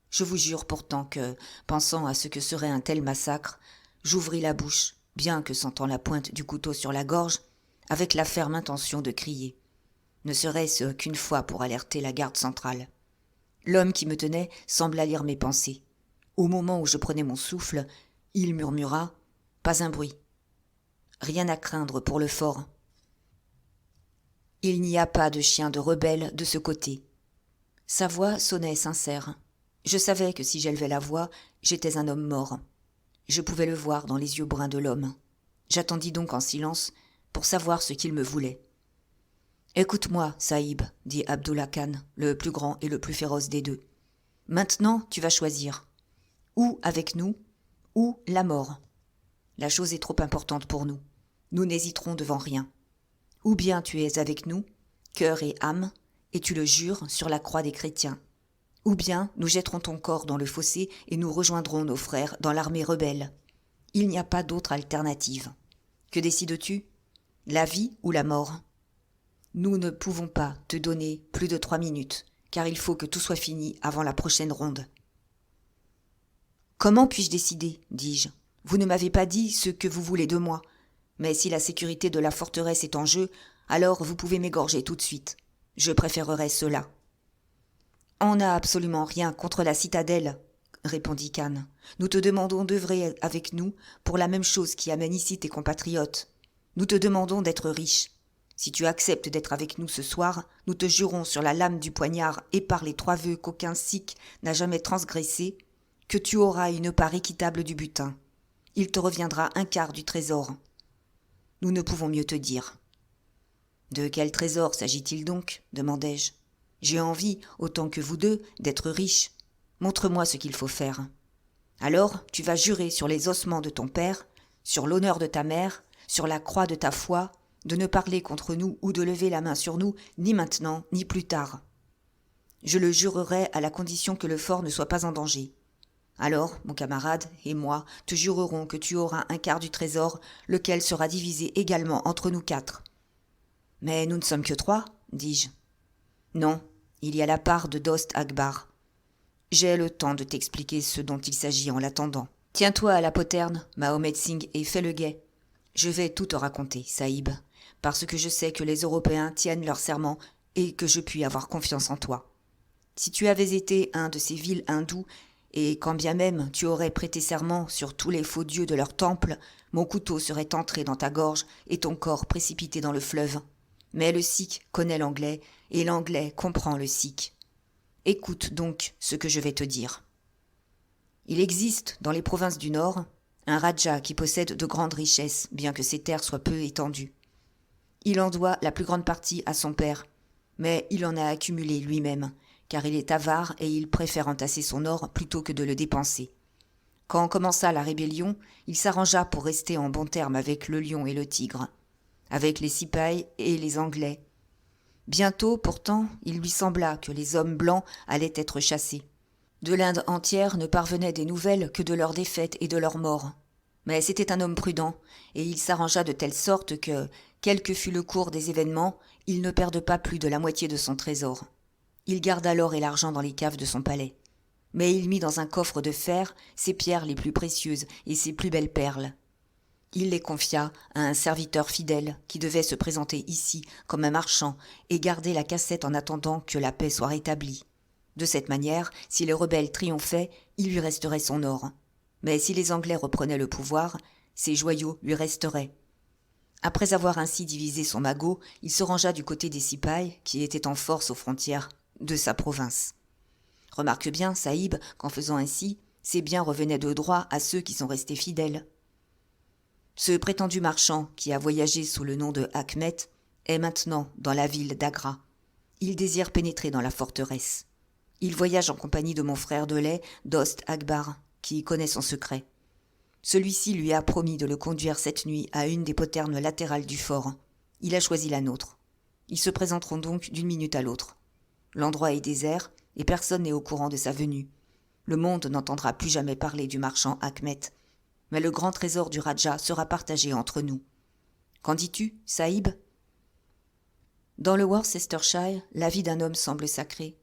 Je vous jure pourtant que, pensant à ce que serait un tel massacre, j'ouvris la bouche, bien que sentant la pointe du couteau sur la gorge, avec la ferme intention de crier. Ne serait-ce qu'une fois pour alerter la garde centrale. L'homme qui me tenait sembla lire mes pensées. Au moment où je prenais mon souffle, il murmura « Pas un bruit. Rien à craindre pour le fort. Il n'y a pas de chien de rebelle de ce côté. » Sa voix sonnait sincère. Je savais que si j'élevais la voix, j'étais un homme mort. Je pouvais le voir dans les yeux bruns de l'homme. J'attendis donc en silence pour savoir ce qu'il me voulait. « Écoute-moi, Saïb, dit Abdullah Khan, le plus grand et le plus féroce des 2. Maintenant, tu vas choisir. Ou avec nous, ou la mort. La chose est trop importante pour nous. Nous n'hésiterons devant rien. Ou bien tu es avec nous, cœur et âme, et tu le jures sur la croix des chrétiens. Ou bien nous jetterons ton corps dans le fossé et nous rejoindrons nos frères dans l'armée rebelle. Il n'y a pas d'autre alternative. Que décides-tu? La vie ou la mort? Nous ne pouvons pas te donner plus de 3 minutes, car il faut que tout soit fini avant la prochaine ronde. » « Comment puis-je décider ?» dis-je. « Vous ne m'avez pas dit ce que vous voulez de moi. Mais si la sécurité de la forteresse est en jeu, alors vous pouvez m'égorger tout de suite. Je préférerais cela. »« On n'a absolument rien contre la citadelle, » répondit Khan. « Nous te demandons d'œuvrer avec nous pour la même chose qui amène ici tes compatriotes. Nous te demandons d'être riche. Si tu acceptes d'être avec nous ce soir, nous te jurons sur la lame du poignard et par les 3 vœux qu'aucun sikh n'a jamais transgressés, que tu auras une part équitable du butin. Il te reviendra 1/4 du trésor. Nous ne pouvons mieux te dire. »« De quel trésor s'agit-il donc ? Demandai-je. J'ai envie, autant que vous deux, d'être riche. Montre-moi ce qu'il faut faire. Alors, tu vas jurer sur les ossements de ton père, sur l'honneur de ta mère, sur la croix de ta foi, de ne parler contre nous ou de lever la main sur nous, ni maintenant, ni plus tard. Je le jurerai à la condition que le fort ne soit pas en danger. Alors, mon camarade et moi te jurerons que tu auras 1/4 du trésor, lequel sera divisé également entre nous 4. »« Mais nous ne sommes que 3, dis-je. »« Non, il y a la part de Dost Akbar. J'ai le temps de t'expliquer ce dont il s'agit en l'attendant. Tiens-toi à la poterne, Mahomet Singh, et fais le guet. Je vais tout te raconter, Saïb, parce que je sais que les Européens tiennent leur serment et que je puis avoir confiance en toi. Si tu avais été un de ces vils hindous, et quand bien même tu aurais prêté serment sur tous les faux dieux de leur temple, mon couteau serait entré dans ta gorge et ton corps précipité dans le fleuve. Mais le sikh connaît l'anglais, et l'anglais comprend le sikh. Écoute donc ce que je vais te dire. Il existe, dans les provinces du Nord, un raja qui possède de grandes richesses, bien que ses terres soient peu étendues. Il en doit la plus grande partie à son père, mais il en a accumulé lui-même, car il est avare et il préfère entasser son or plutôt que de le dépenser. Quand commença la rébellion, il s'arrangea pour rester en bons termes avec le lion et le tigre, avec les Sipahs et les Anglais. Bientôt, pourtant, il lui sembla que les hommes blancs allaient être chassés. De l'Inde entière ne parvenaient des nouvelles que de leur défaite et de leur mort. Mais c'était un homme prudent, et il s'arrangea de telle sorte que, quel que fût le cours des événements, il ne perde pas plus de la moitié de son trésor. Il garda l'or et l'argent dans les caves de son palais. Mais il mit dans un coffre de fer ses pierres les plus précieuses et ses plus belles perles. Il les confia à un serviteur fidèle qui devait se présenter ici comme un marchand et garder la cassette en attendant que la paix soit rétablie. De cette manière, si les rebelles triomphaient, il lui resterait son or. Mais si les Anglais reprenaient le pouvoir, ses joyaux lui resteraient. Après avoir ainsi divisé son magot, il se rangea du côté des Sipahs, qui étaient en force aux frontières de sa province. Remarque bien, Saïb, qu'en faisant ainsi, ses biens revenaient de droit à ceux qui sont restés fidèles. Ce prétendu marchand, qui a voyagé sous le nom de Achmet, est maintenant dans la ville d'Agra. Il désire pénétrer dans la forteresse. Il voyage en compagnie de mon frère de lait, Dost Akbar, qui connaît son secret. Celui-ci lui a promis de le conduire cette nuit à une des poternes latérales du fort. Il a choisi la nôtre. Ils se présenteront donc d'une minute à l'autre. L'endroit est désert et personne n'est au courant de sa venue. Le monde n'entendra plus jamais parler du marchand Achmet, mais le grand trésor du Raja sera partagé entre nous. Qu'en dis-tu, Saïb ? Dans le Worcestershire, la vie d'un homme semble sacrée,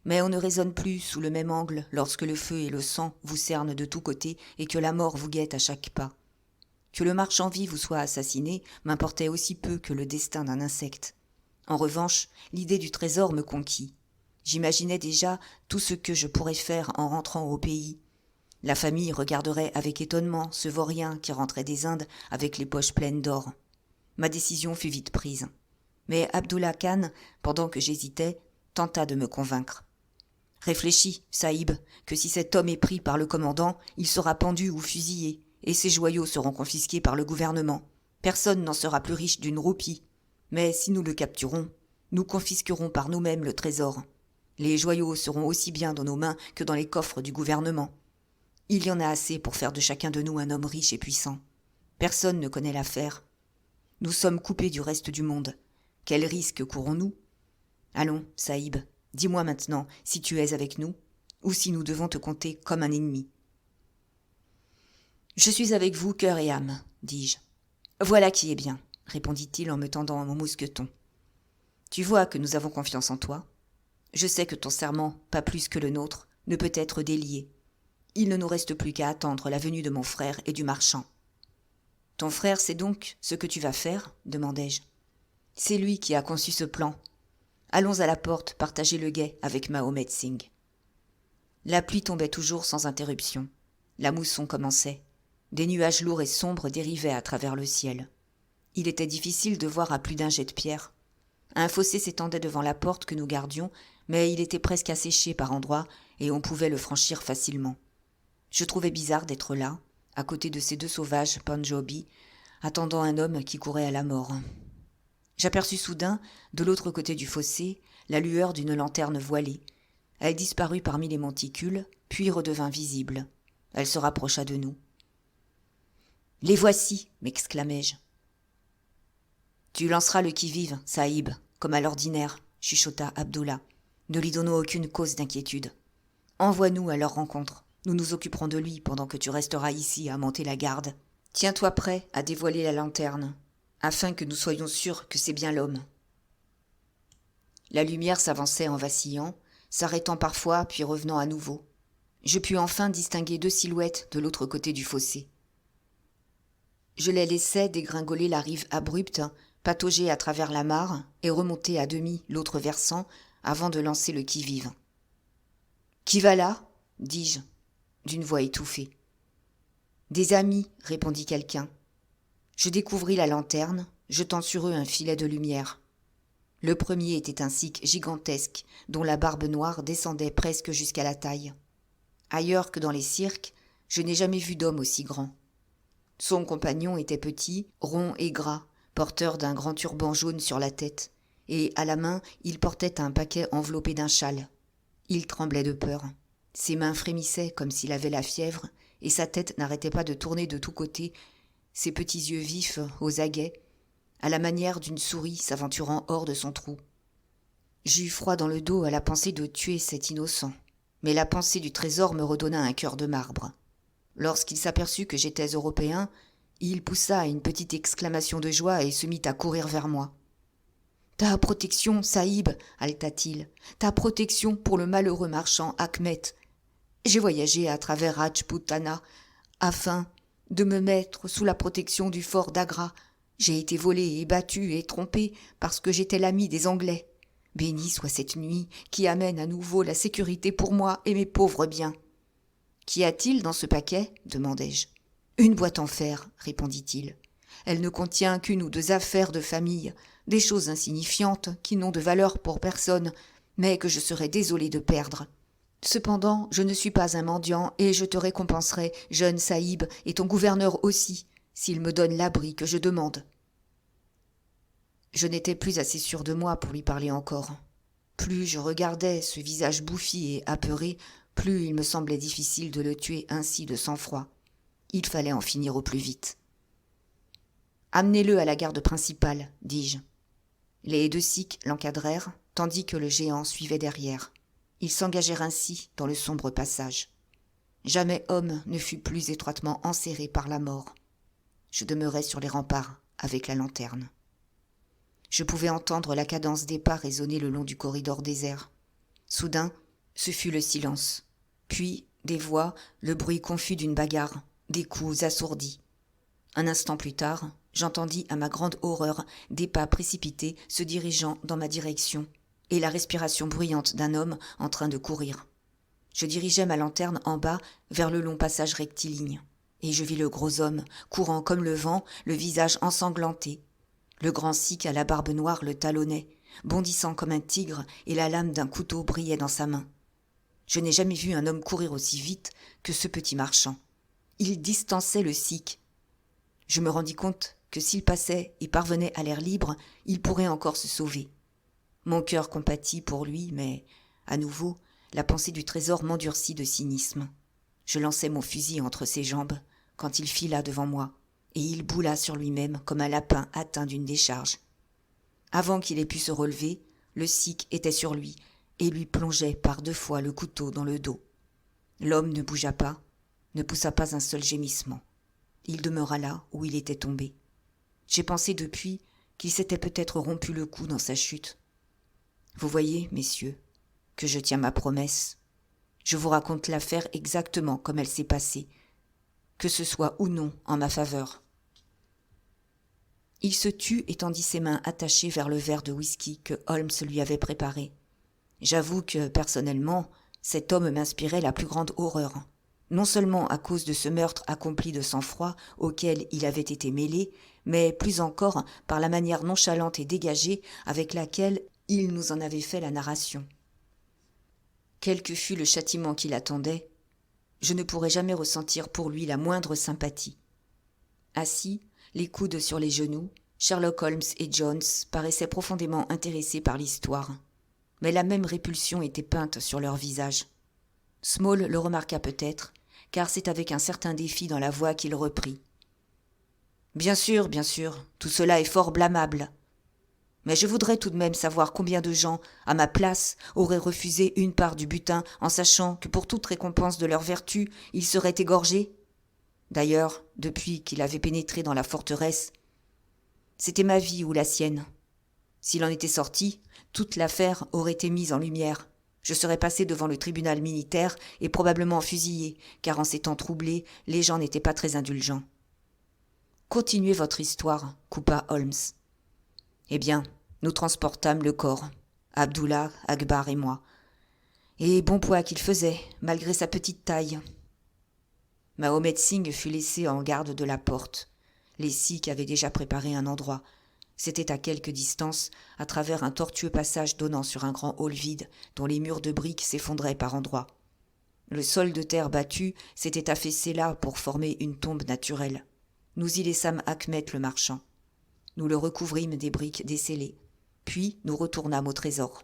mais on ne raisonne plus sous le même angle lorsque le feu et le sang vous cernent de tous côtés et que la mort vous guette à chaque pas. Que le marchand vive ou soit assassiné m'importait aussi peu que le destin d'un insecte. En revanche, l'idée du trésor me conquit. J'imaginais déjà tout ce que je pourrais faire en rentrant au pays. La famille regarderait avec étonnement ce vaurien qui rentrait des Indes avec les poches pleines d'or. Ma décision fut vite prise. Mais Abdullah Khan, pendant que j'hésitais, tenta de me convaincre. « Réfléchis, Saïb, que si cet homme est pris par le commandant, il sera pendu ou fusillé, et ses joyaux seront confisqués par le gouvernement. Personne n'en sera plus riche d'une roupie. Mais si nous le capturons, nous confisquerons par nous-mêmes le trésor. Les joyaux seront aussi bien dans nos mains que dans les coffres du gouvernement. Il y en a assez pour faire de chacun de nous un homme riche et puissant. Personne ne connaît l'affaire. Nous sommes coupés du reste du monde. Quel risque courons-nous ? Allons, Saïb, dis-moi maintenant si tu es avec nous, ou si nous devons te compter comme un ennemi. »« Je suis avec vous, cœur et âme, dis-je. »« Voilà qui est bien, répondit-il en me tendant mon mousqueton. » Tu vois que nous avons confiance en toi. Je sais que ton serment, pas plus que le nôtre, ne peut être délié. Il ne nous reste plus qu'à attendre la venue de mon frère et du marchand. »« Ton frère sait donc ce que tu vas faire ?» demandai-je. « C'est lui qui a conçu ce plan. Allons à la porte partager le guet avec Mahomet Singh. » La pluie tombait toujours sans interruption. La mousson commençait. Des nuages lourds et sombres dérivaient à travers le ciel. Il était difficile de voir à plus d'un jet de pierre. Un fossé s'étendait devant la porte que nous gardions, mais il était presque asséché par endroits et on pouvait le franchir facilement. Je trouvais bizarre d'être là, à côté de ces deux sauvages Panjobis, attendant un homme qui courait à la mort. J'aperçus soudain, de l'autre côté du fossé, la lueur d'une lanterne voilée. Elle disparut parmi les monticules, puis redevint visible. Elle se rapprocha de nous. « Les voici !» m'exclamai-je. « Tu lanceras le qui-vive, Saïb, comme à l'ordinaire, » chuchota Abdullah. « Ne lui donnons aucune cause d'inquiétude. Envoie-nous à leur rencontre. Nous nous occuperons de lui pendant que tu resteras ici à monter la garde. Tiens-toi prêt à dévoiler la lanterne, afin que nous soyons sûrs que c'est bien l'homme. » La lumière s'avançait en vacillant, s'arrêtant parfois puis revenant à nouveau. Je pus enfin distinguer deux silhouettes de l'autre côté du fossé. Je les laissais dégringoler la rive abrupte, patauger à travers la mare et remonter à demi l'autre versant avant de lancer le qui-vive. « Qui va là ?» dis-je, d'une voix étouffée. « Des amis, répondit quelqu'un. Je découvris la lanterne, jetant sur eux un filet de lumière. Le premier était un sikh gigantesque, dont la barbe noire descendait presque jusqu'à la taille. Ailleurs que dans les cirques, je n'ai jamais vu d'homme aussi grand. Son compagnon était petit, rond et gras, porteur d'un grand turban jaune sur la tête, et à la main il portait un paquet enveloppé d'un châle. Il tremblait de peur. Ses mains frémissaient comme s'il avait la fièvre, et sa tête n'arrêtait pas de tourner de tous côtés, ses petits yeux vifs, aux aguets, à la manière d'une souris s'aventurant hors de son trou. J'eus froid dans le dos à la pensée de tuer cet innocent, mais la pensée du trésor me redonna un cœur de marbre. Lorsqu'il s'aperçut que j'étais européen, il poussa une petite exclamation de joie et se mit à courir vers moi. « Ta protection, Saïb !» haleta-t-il. « Ta protection pour le malheureux marchand Achmet. J'ai voyagé à travers Rajputana afin de me mettre sous la protection du fort d'Agra. J'ai été volé et battu et trompé parce que j'étais l'ami des Anglais. Bénie soit cette nuit qui amène à nouveau la sécurité pour moi et mes pauvres biens. »« Qu'y a-t-il dans ce paquet ?» demandai-je. « Une boîte en fer, » répondit-il. « Elle ne contient qu'une ou deux affaires de famille, des choses insignifiantes qui n'ont de valeur pour personne, mais que je serais désolé de perdre. Cependant, je ne suis pas un mendiant et je te récompenserai, jeune Saïb, et ton gouverneur aussi, s'il me donne l'abri que je demande. » Je n'étais plus assez sûr de moi pour lui parler encore. Plus je regardais ce visage bouffi et apeuré, plus il me semblait difficile de le tuer ainsi de sang-froid. Il fallait en finir au plus vite. « Amenez-le à la garde principale, dis-je. » Les deux sikhs l'encadrèrent, tandis que le géant suivait derrière. Ils s'engagèrent ainsi dans le sombre passage. Jamais homme ne fut plus étroitement enserré par la mort. Je demeurai sur les remparts avec la lanterne. Je pouvais entendre la cadence des pas résonner le long du corridor désert. Soudain, ce fut le silence. Puis, des voix, le bruit confus d'une bagarre, des coups assourdis. Un instant plus tard, j'entendis à ma grande horreur des pas précipités se dirigeant dans ma direction et la respiration bruyante d'un homme en train de courir. Je dirigeai ma lanterne en bas vers le long passage rectiligne, et je vis le gros homme, courant comme le vent, le visage ensanglanté. Le grand sikh à la barbe noire le talonnait, bondissant comme un tigre, et la lame d'un couteau brillait dans sa main. Je n'ai jamais vu un homme courir aussi vite que ce petit marchand. Il distançait le sikh. Je me rendis compte que s'il passait et parvenait à l'air libre, il pourrait encore se sauver. Mon cœur compatit pour lui, mais, à nouveau, la pensée du trésor m'endurcit de cynisme. Je lançai mon fusil entre ses jambes, quand il fila devant moi, et il boula sur lui-même comme un lapin atteint d'une décharge. Avant qu'il ait pu se relever, le sikh était sur lui, et lui plongeait par 2 fois le couteau dans le dos. L'homme ne bougea pas, ne poussa pas un seul gémissement. Il demeura là où il était tombé. J'ai pensé depuis qu'il s'était peut-être rompu le cou dans sa chute. Vous voyez, messieurs, que je tiens ma promesse. Je vous raconte l'affaire exactement comme elle s'est passée, que ce soit ou non en ma faveur. » Il se tut et tendit ses mains attachées vers le verre de whisky que Holmes lui avait préparé. J'avoue que, personnellement, cet homme m'inspirait la plus grande horreur. Non seulement à cause de ce meurtre accompli de sang-froid auquel il avait été mêlé, mais plus encore par la manière nonchalante et dégagée avec laquelle il nous en avait fait la narration. Quel que fût le châtiment qui l'attendait, je ne pourrais jamais ressentir pour lui la moindre sympathie. Assis, les coudes sur les genoux, Sherlock Holmes et Jones paraissaient profondément intéressés par l'histoire. Mais la même répulsion était peinte sur leurs visages. Small le remarqua peut-être, car c'est avec un certain défi dans la voix qu'il reprit. « Bien sûr, tout cela est fort blâmable. Mais je voudrais tout de même savoir combien de gens, à ma place, auraient refusé une part du butin en sachant que pour toute récompense de leur vertu, ils seraient égorgés. D'ailleurs, depuis qu'il avait pénétré dans la forteresse, c'était ma vie ou la sienne. S'il en était sorti, toute l'affaire aurait été mise en lumière. Je serais passé devant le tribunal militaire et probablement fusillé, car en ces temps troublés, les gens n'étaient pas très indulgents. »« Continuez votre histoire, » coupa Holmes. « Eh bien, nous transportâmes le corps, Abdullah, Akbar et moi. Et bon poids qu'il faisait, malgré sa petite taille. Mahomet Singh fut laissé en garde de la porte. Les Sikhs avaient déjà préparé un endroit. C'était à quelque distance, à travers un tortueux passage donnant sur un grand hall vide, dont les murs de briques s'effondraient par endroits. Le sol de terre battu s'était affaissé là pour former une tombe naturelle. Nous y laissâmes Achmet le marchand. Nous le recouvrîmes des briques descellées. Puis nous retournâmes au trésor.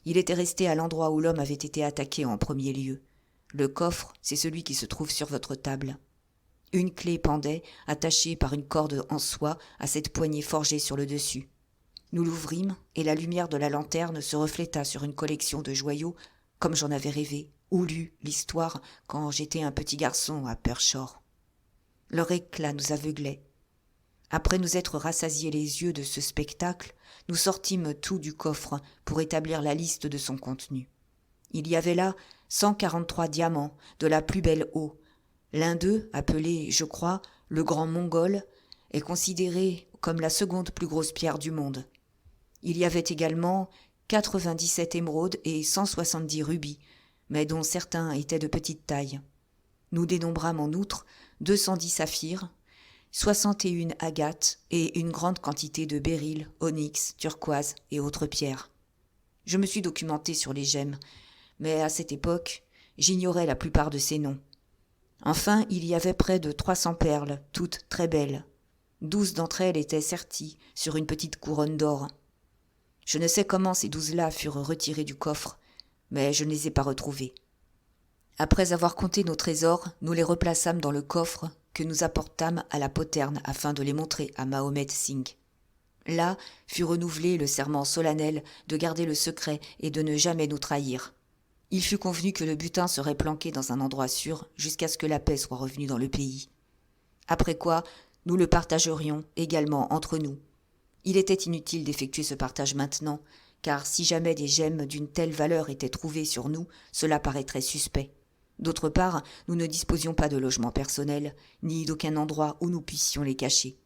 Il était resté à l'endroit où l'homme avait été attaqué en premier lieu. Le coffre, c'est celui qui se trouve sur votre table. Une clé pendait, attachée par une corde en soie à cette poignée forgée sur le dessus. Nous l'ouvrîmes, et la lumière de la lanterne se refléta sur une collection de joyaux, comme j'en avais rêvé, ou lu l'histoire quand j'étais un petit garçon à Pershore. Leur éclat nous aveuglait. Après nous être rassasiés les yeux de ce spectacle, nous sortîmes tout du coffre pour établir la liste de son contenu. Il y avait là 143 diamants de la plus belle eau. L'un d'eux, appelé, je crois, le Grand Mongol, est considéré comme la seconde plus grosse pierre du monde. Il y avait également 97 émeraudes et 170 rubis, mais dont certains étaient de petite taille. Nous dénombrâmes en outre 210 saphirs, 61 agates et une grande quantité de béryl, onyx, turquoise et autres pierres. Je me suis documenté sur les gemmes, mais à cette époque, j'ignorais la plupart de ces noms. Enfin, il y avait près de 300 perles, toutes très belles. 12 d'entre elles étaient serties sur une petite couronne d'or. Je ne sais comment ces 12-là furent retirées du coffre, mais je ne les ai pas retrouvées. Après avoir compté nos trésors, nous les replaçâmes dans le coffre que nous apportâmes à la poterne afin de les montrer à Mahomet Singh. Là fut renouvelé le serment solennel de garder le secret et de ne jamais nous trahir. Il fut convenu que le butin serait planqué dans un endroit sûr jusqu'à ce que la paix soit revenue dans le pays. Après quoi, nous le partagerions également entre nous. Il était inutile d'effectuer ce partage maintenant, car si jamais des gemmes d'une telle valeur étaient trouvées sur nous, cela paraîtrait suspect. D'autre part, nous ne disposions pas de logement personnel, ni d'aucun endroit où nous puissions les cacher.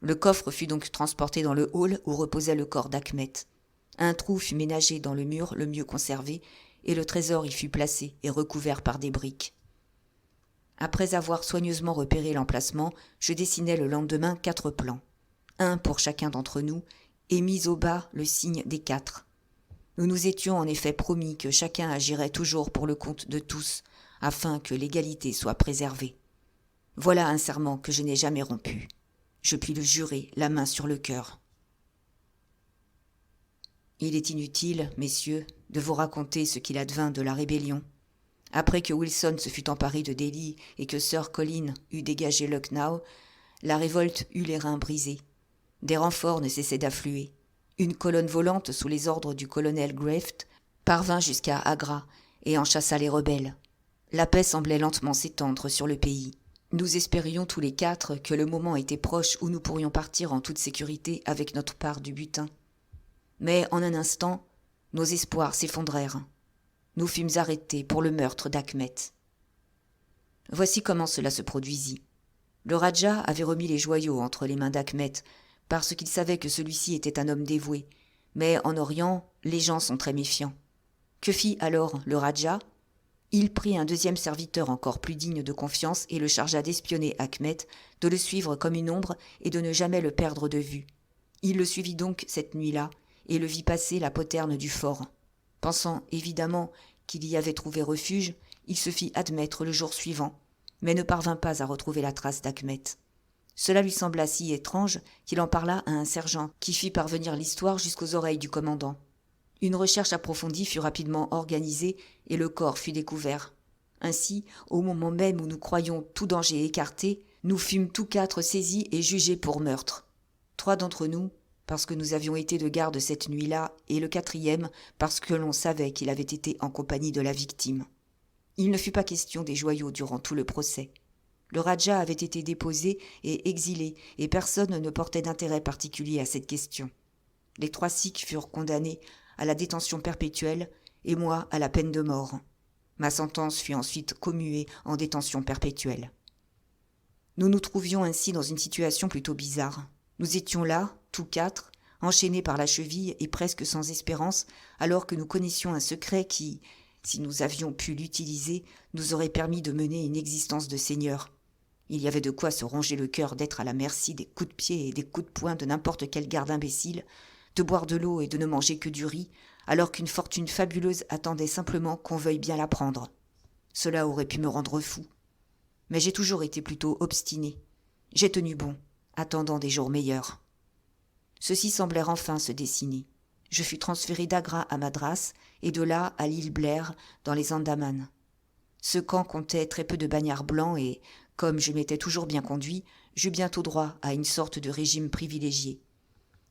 Le coffre fut donc transporté dans le hall où reposait le corps d'Achmet. Un trou fut ménagé dans le mur le mieux conservé, et le trésor y fut placé et recouvert par des briques. Après avoir soigneusement repéré l'emplacement, je dessinai le lendemain 4 plans, un pour chacun d'entre nous, et mis au bas le signe des 4. Nous nous étions en effet promis que chacun agirait toujours pour le compte de tous, afin que l'égalité soit préservée. Voilà un serment que je n'ai jamais rompu. Je puis le jurer, la main sur le cœur. Il est inutile, messieurs, de vous raconter ce qu'il advint de la rébellion. Après que Wilson se fut emparé de Delhi et que Sir Colin eut dégagé Lucknow, la révolte eut les reins brisés. Des renforts ne cessaient d'affluer. Une colonne volante sous les ordres du colonel Graft parvint jusqu'à Agra et en chassa les rebelles. La paix semblait lentement s'étendre sur le pays. Nous espérions tous les 4 que le moment était proche où nous pourrions partir en toute sécurité avec notre part du butin. Mais en un instant, nos espoirs s'effondrèrent. Nous fûmes arrêtés pour le meurtre d'Achmet. Voici comment cela se produisit. Le Raja avait remis les joyaux entre les mains d'Achmet, parce qu'il savait que celui-ci était un homme dévoué. Mais en Orient, les gens sont très méfiants. Que fit alors le Raja ? Il prit un deuxième serviteur encore plus digne de confiance et le chargea d'espionner Achmet, de le suivre comme une ombre et de ne jamais le perdre de vue. Il le suivit donc cette nuit-là et le vit passer la poterne du fort. Pensant évidemment qu'il y avait trouvé refuge, il se fit admettre le jour suivant, mais ne parvint pas à retrouver la trace d'Achmet. Cela lui sembla si étrange qu'il en parla à un sergent qui fit parvenir l'histoire jusqu'aux oreilles du commandant. Une recherche approfondie fut rapidement organisée et le corps fut découvert. Ainsi, au moment même où nous croyions tout danger écarté, nous fûmes tous 4 saisis et jugés pour meurtre. 3 d'entre nous, parce que nous avions été de garde cette nuit-là, et le 4e, parce que l'on savait qu'il avait été en compagnie de la victime. Il ne fut pas question des joyaux durant tout le procès. Le Raja avait été déposé et exilé, et personne ne portait d'intérêt particulier à cette question. Les 3 Sikhs furent condamnés à la détention perpétuelle et moi à la peine de mort. Ma sentence fut ensuite commuée en détention perpétuelle. Nous nous trouvions ainsi dans une situation plutôt bizarre. Nous étions là, tous 4, enchaînés par la cheville et presque sans espérance, alors que nous connaissions un secret qui, si nous avions pu l'utiliser, nous aurait permis de mener une existence de seigneur. Il y avait de quoi se ronger le cœur d'être à la merci des coups de pied et des coups de poing de n'importe quel garde imbécile, de boire de l'eau et de ne manger que du riz, alors qu'une fortune fabuleuse attendait simplement qu'on veuille bien la prendre. Cela aurait pu me rendre fou. Mais j'ai toujours été plutôt obstiné. J'ai tenu bon, attendant des jours meilleurs. Ceux-ci semblèrent enfin se dessiner. Je fus transféré d'Agra à Madras et de là à l'île Blair, dans les Andaman. Ce camp comptait très peu de bagnards blancs et, comme je m'étais toujours bien conduit, j'eus bientôt droit à une sorte de régime privilégié.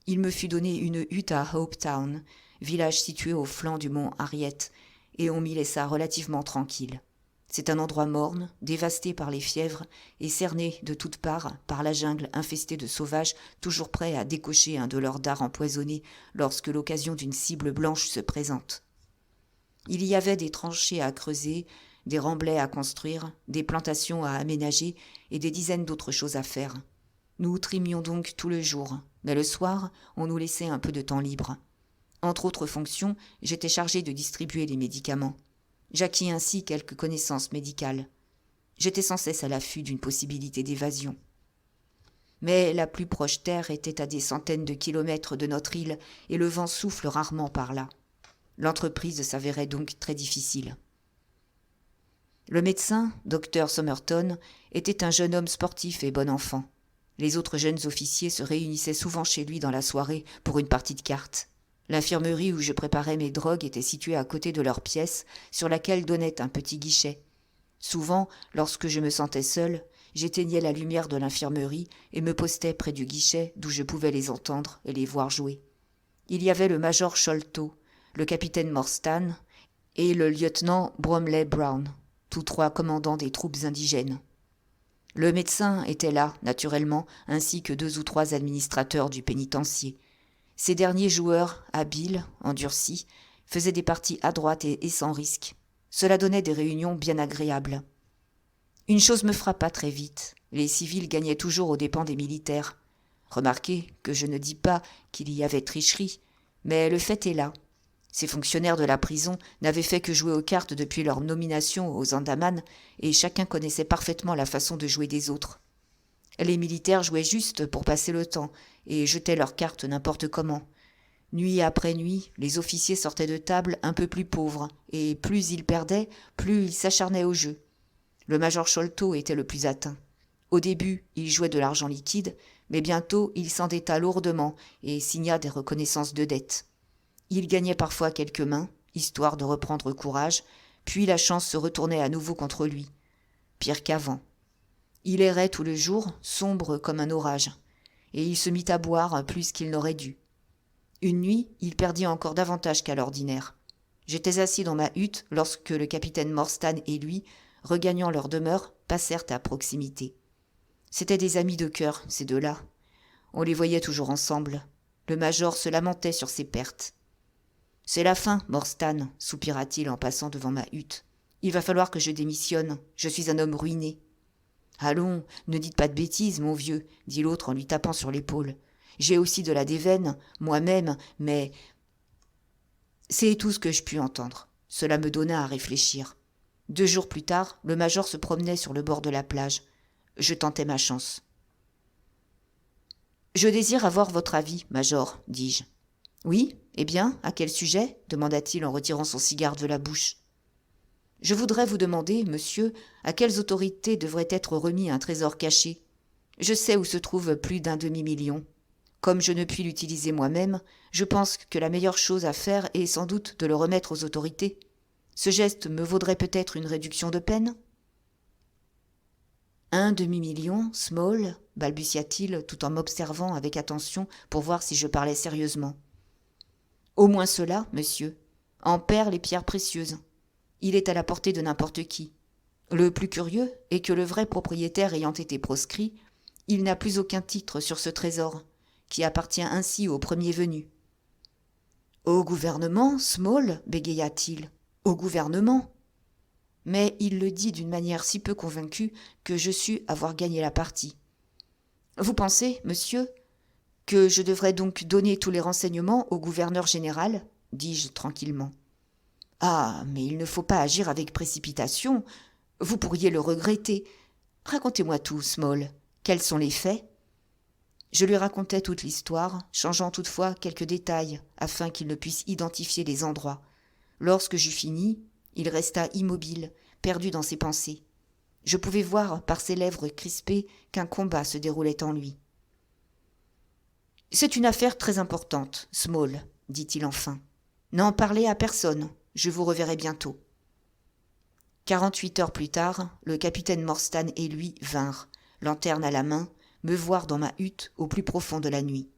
Il me fut donné une hutte à Hopetown, village situé au flanc du mont Harriet, et on m'y laissa relativement tranquille. C'est un endroit morne, dévasté par les fièvres et cerné de toutes parts par la jungle infestée de sauvages toujours prêts à décocher un de leurs dards empoisonnés lorsque l'occasion d'une cible blanche se présente. Il y avait des tranchées à creuser, des remblais à construire, des plantations à aménager et des dizaines d'autres choses à faire. Nous trimions donc tout le jour, mais le soir, on nous laissait un peu de temps libre. Entre autres fonctions, j'étais chargé de distribuer les médicaments. J'acquis ainsi quelques connaissances médicales. J'étais sans cesse à l'affût d'une possibilité d'évasion. Mais la plus proche terre était à des centaines de kilomètres de notre île et le vent souffle rarement par là. L'entreprise s'avérait donc très difficile. Le médecin, Dr Somerton, était un jeune homme sportif et bon enfant. Les autres jeunes officiers se réunissaient souvent chez lui dans la soirée pour une partie de cartes. L'infirmerie où je préparais mes drogues était située à côté de leur pièce, sur laquelle donnait un petit guichet. Souvent, lorsque je me sentais seul, j'éteignais la lumière de l'infirmerie et me postais près du guichet d'où je pouvais les entendre et les voir jouer. Il y avait le major Sholto, le capitaine Morstan et le lieutenant Bromley Brown, tous 3 commandants des troupes indigènes. Le médecin était là, naturellement, ainsi que 2 ou 3 administrateurs du pénitencier. Ces derniers joueurs, habiles, endurcis, faisaient des parties adroites et sans risque. Cela donnait des réunions bien agréables. Une chose me frappa très vite. Les civils gagnaient toujours aux dépens des militaires. Remarquez que je ne dis pas qu'il y avait tricherie, mais le fait est là. Ces fonctionnaires de la prison n'avaient fait que jouer aux cartes depuis leur nomination aux Andaman, et chacun connaissait parfaitement la façon de jouer des autres. Les militaires jouaient juste pour passer le temps, et jetaient leurs cartes n'importe comment. Nuit après nuit, les officiers sortaient de table un peu plus pauvres, et plus ils perdaient, plus ils s'acharnaient au jeu. Le major Sholto était le plus atteint. Au début, il jouait de l'argent liquide, mais bientôt il s'endetta lourdement et signa des reconnaissances de dettes. Il gagnait parfois quelques mains, histoire de reprendre courage, puis la chance se retournait à nouveau contre lui. Pire qu'avant. Il errait tout le jour, sombre comme un orage, et il se mit à boire plus qu'il n'aurait dû. Une nuit, il perdit encore davantage qu'à l'ordinaire. J'étais assis dans ma hutte lorsque le capitaine Morstan et lui, regagnant leur demeure, passèrent à proximité. C'étaient des amis de cœur, ces 2-là. On les voyait toujours ensemble. Le major se lamentait sur ses pertes. « C'est la fin, Morstan, soupira-t-il en passant devant ma hutte. Il va falloir que je démissionne. Je suis un homme ruiné. Allons, ne dites pas de bêtises, mon vieux, dit l'autre en lui tapant sur l'épaule. J'ai aussi de la déveine, moi-même, mais... C'est tout ce que je pus entendre. Cela me donna à réfléchir. 2 jours plus tard, le major se promenait sur le bord de la plage. Je tentais ma chance. « Je désire avoir votre avis, major, dis-je. »« Oui, eh bien, à quel sujet ?» demanda-t-il en retirant son cigare de la bouche. « Je voudrais vous demander, monsieur, à quelles autorités devrait être remis un trésor caché. Je sais où se trouve plus d'1 demi-million. Comme je ne puis l'utiliser moi-même, je pense que la meilleure chose à faire est sans doute de le remettre aux autorités. Ce geste me vaudrait peut-être une réduction de peine. » « 1 demi-million, Small, balbutia-t-il tout en m'observant avec attention pour voir si je parlais sérieusement. Au moins cela, monsieur. En perles et pierres précieuses. Il est à la portée de n'importe qui. Le plus curieux est que le vrai propriétaire ayant été proscrit, il n'a plus aucun titre sur ce trésor, qui appartient ainsi au premier venu. « Au gouvernement, Small, bégaya-t-il. Au gouvernement. Mais il le dit d'une manière si peu convaincue que je sus avoir gagné la partie. Vous pensez, monsieur, que je devrais donc donner tous les renseignements au gouverneur général, dis-je tranquillement. Ah, mais il ne faut pas agir avec précipitation. Vous pourriez le regretter. Racontez-moi tout, Small. Quels sont les faits ? Je lui racontai toute l'histoire, changeant toutefois quelques détails afin qu'il ne puisse identifier les endroits. Lorsque j'eus fini, il resta immobile, perdu dans ses pensées. Je pouvais voir par ses lèvres crispées qu'un combat se déroulait en lui. « C'est une affaire très importante, Small, dit-il enfin. N'en parlez à personne, je vous reverrai bientôt. » 48 heures plus tard, le capitaine Morstan et lui vinrent, lanterne à la main, me voir dans ma hutte au plus profond de la nuit.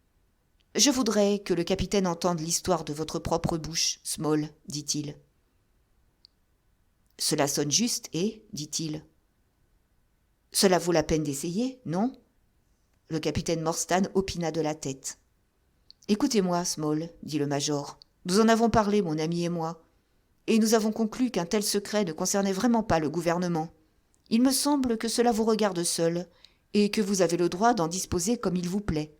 « Je voudrais que le capitaine entende l'histoire de votre propre bouche, Small, dit-il. « Cela sonne juste, dit-il. « Cela vaut la peine d'essayer, non ?» Le capitaine Morstan opina de la tête. « Écoutez-moi, Small, dit le major. Nous en avons parlé, mon ami et moi, et nous avons conclu qu'un tel secret ne concernait vraiment pas le gouvernement. Il me semble que cela vous regarde seul, et que vous avez le droit d'en disposer comme il vous plaît.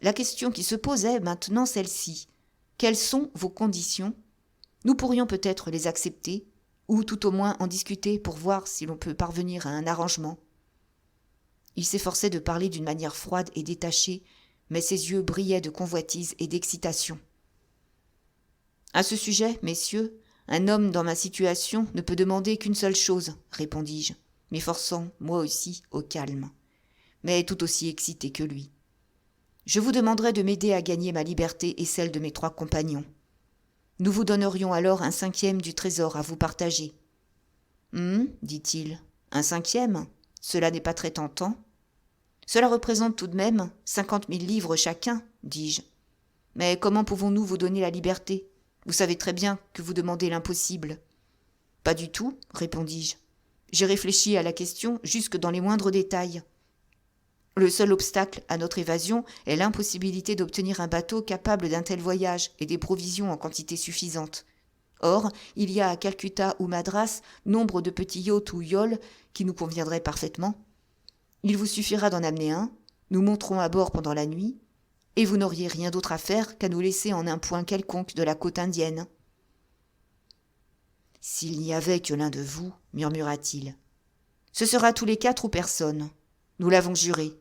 La question qui se pose est maintenant celle-ci. Quelles sont vos conditions ? Nous pourrions peut-être les accepter, ou tout au moins en discuter pour voir si l'on peut parvenir à un arrangement. » Il s'efforçait de parler d'une manière froide et détachée, mais ses yeux brillaient de convoitise et d'excitation. « À ce sujet, messieurs, un homme dans ma situation ne peut demander qu'une seule chose, répondis-je, m'efforçant, moi aussi, au calme, mais tout aussi excité que lui. Je vous demanderai de m'aider à gagner ma liberté et celle de mes 3 compagnons. Nous vous donnerions alors 1/5 du trésor à vous partager. « dit-il, 1/5 ? Cela n'est pas très tentant. »« Cela représente tout de même 50 000 livres chacun, dis-je. Mais comment pouvons-nous vous donner la liberté ? Vous savez très bien que vous demandez l'impossible. »« Pas du tout, répondis-je. J'ai réfléchi à la question jusque dans les moindres détails. Le seul obstacle à notre évasion est l'impossibilité d'obtenir un bateau capable d'un tel voyage et des provisions en quantité suffisante. Or, il y a à Calcutta ou Madras nombre de petits yachts ou yoles qui nous conviendraient parfaitement. Il vous suffira d'en amener un, nous monterons à bord pendant la nuit, et vous n'auriez rien d'autre à faire qu'à nous laisser en un point quelconque de la côte indienne. »« S'il n'y avait que l'un de vous, murmura-t-il. Ce sera tous les 4 ou personne. Nous l'avons juré.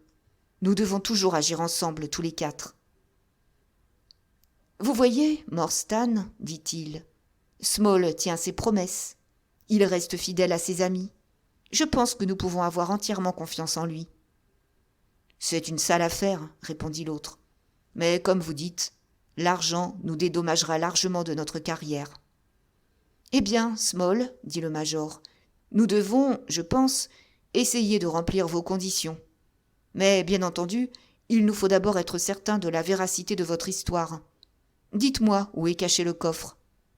Nous devons toujours agir ensemble, tous les 4. »« Vous voyez, Morstan, dit-il, Small tient ses promesses. Il reste fidèle à ses amis. Je pense que nous pouvons avoir entièrement confiance en lui. »« C'est une sale affaire, répondit l'autre. Mais comme vous dites, l'argent nous dédommagera largement de notre carrière. »« Eh bien, Small, dit le major, nous devons, je pense, essayer de remplir vos conditions. Mais, bien entendu, il nous faut d'abord être certains de la véracité de votre histoire. Dites-moi où est caché le coffre.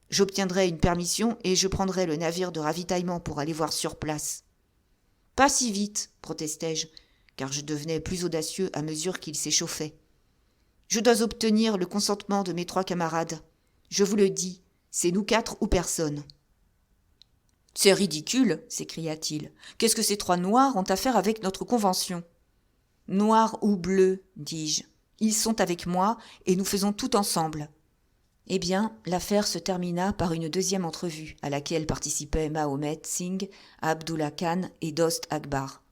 J'obtiendrai une permission et je prendrai le navire de ravitaillement pour aller voir sur place. »« Pas si vite, protestai-je, car je devenais plus audacieux à mesure qu'il s'échauffait. Je dois obtenir le consentement de mes 3 camarades. Je vous le dis, c'est nous 4 ou personne. » « C'est ridicule, s'écria-t-il. Qu'est-ce que ces 3 noirs ont à faire avec notre convention ? » ?»« Noirs ou bleus, dis-je. Ils sont avec moi et nous faisons tout ensemble. » Eh bien, l'affaire se termina par une deuxième entrevue à laquelle participaient Mahomet Singh, Abdullah Khan et Dost Akbar.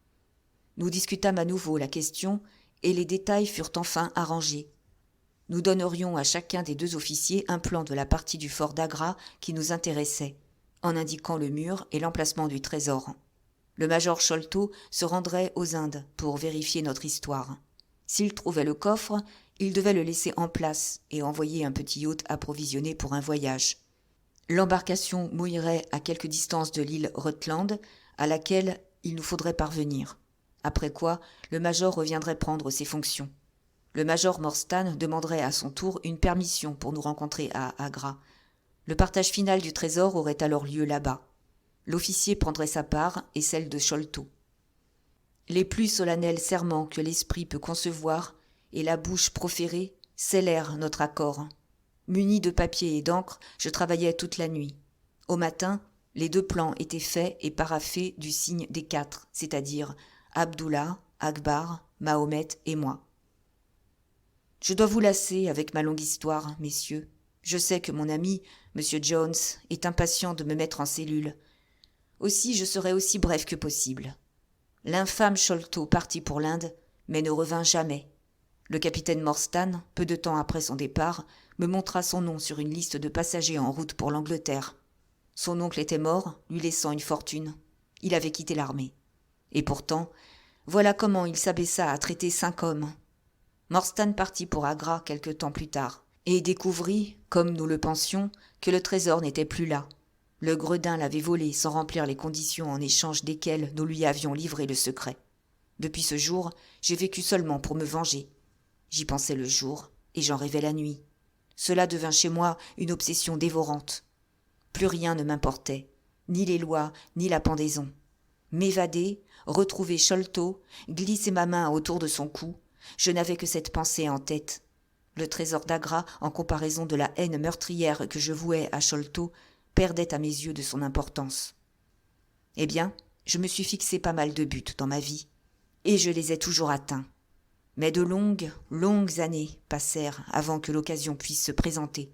Nous discutâmes à nouveau la question et les détails furent enfin arrangés. Nous donnerions à chacun des 2 officiers un plan de la partie du fort d'Agra qui nous intéressait, en indiquant le mur et l'emplacement du trésor. Le major Sholto se rendrait aux Indes pour vérifier notre histoire. S'il trouvait le coffre, il devait le laisser en place et envoyer un petit yacht approvisionné pour un voyage. L'embarcation mouillerait à quelque distance de l'île Rutland, à laquelle il nous faudrait parvenir. Après quoi, le major reviendrait prendre ses fonctions. Le major Morstan demanderait à son tour une permission pour nous rencontrer à Agra. Le partage final du trésor aurait alors lieu là-bas. L'officier prendrait sa part et celle de Sholto. Les plus solennels serments que l'esprit peut concevoir et la bouche proférée scellèrent notre accord. Muni de papier et d'encre, je travaillais toute la nuit. Au matin, les 2 plans étaient faits et paraphés du signe des 4, c'est-à-dire Abdullah, Akbar, Mahomet et moi. Je dois vous lasser avec ma longue histoire, messieurs. Je sais que mon ami, M. Jones, est impatient de me mettre en cellule. Aussi, je serai aussi bref que possible. L'infâme Sholto partit pour l'Inde, mais ne revint jamais. Le capitaine Morstan, peu de temps après son départ, me montra son nom sur une liste de passagers en route pour l'Angleterre. Son oncle était mort, lui laissant une fortune. Il avait quitté l'armée. Et pourtant, voilà comment il s'abaissa à traiter 5 hommes. Morstan partit pour Agra quelque temps plus tard, et découvrit, comme nous le pensions, que le trésor n'était plus là. Le gredin l'avait volé sans remplir les conditions en échange desquelles nous lui avions livré le secret. Depuis ce jour, j'ai vécu seulement pour me venger. J'y pensais le jour, et j'en rêvais la nuit. Cela devint chez moi une obsession dévorante. Plus rien ne m'importait, ni les lois, ni la pendaison. M'évader, retrouver Sholto, glisser ma main autour de son cou, je n'avais que cette pensée en tête. Le trésor d'Agra, en comparaison de la haine meurtrière que je vouais à Sholto, perdait à mes yeux de son importance. Eh bien, je me suis fixé pas mal de buts dans ma vie, et je les ai toujours atteints. Mais de longues, longues années passèrent avant que l'occasion puisse se présenter.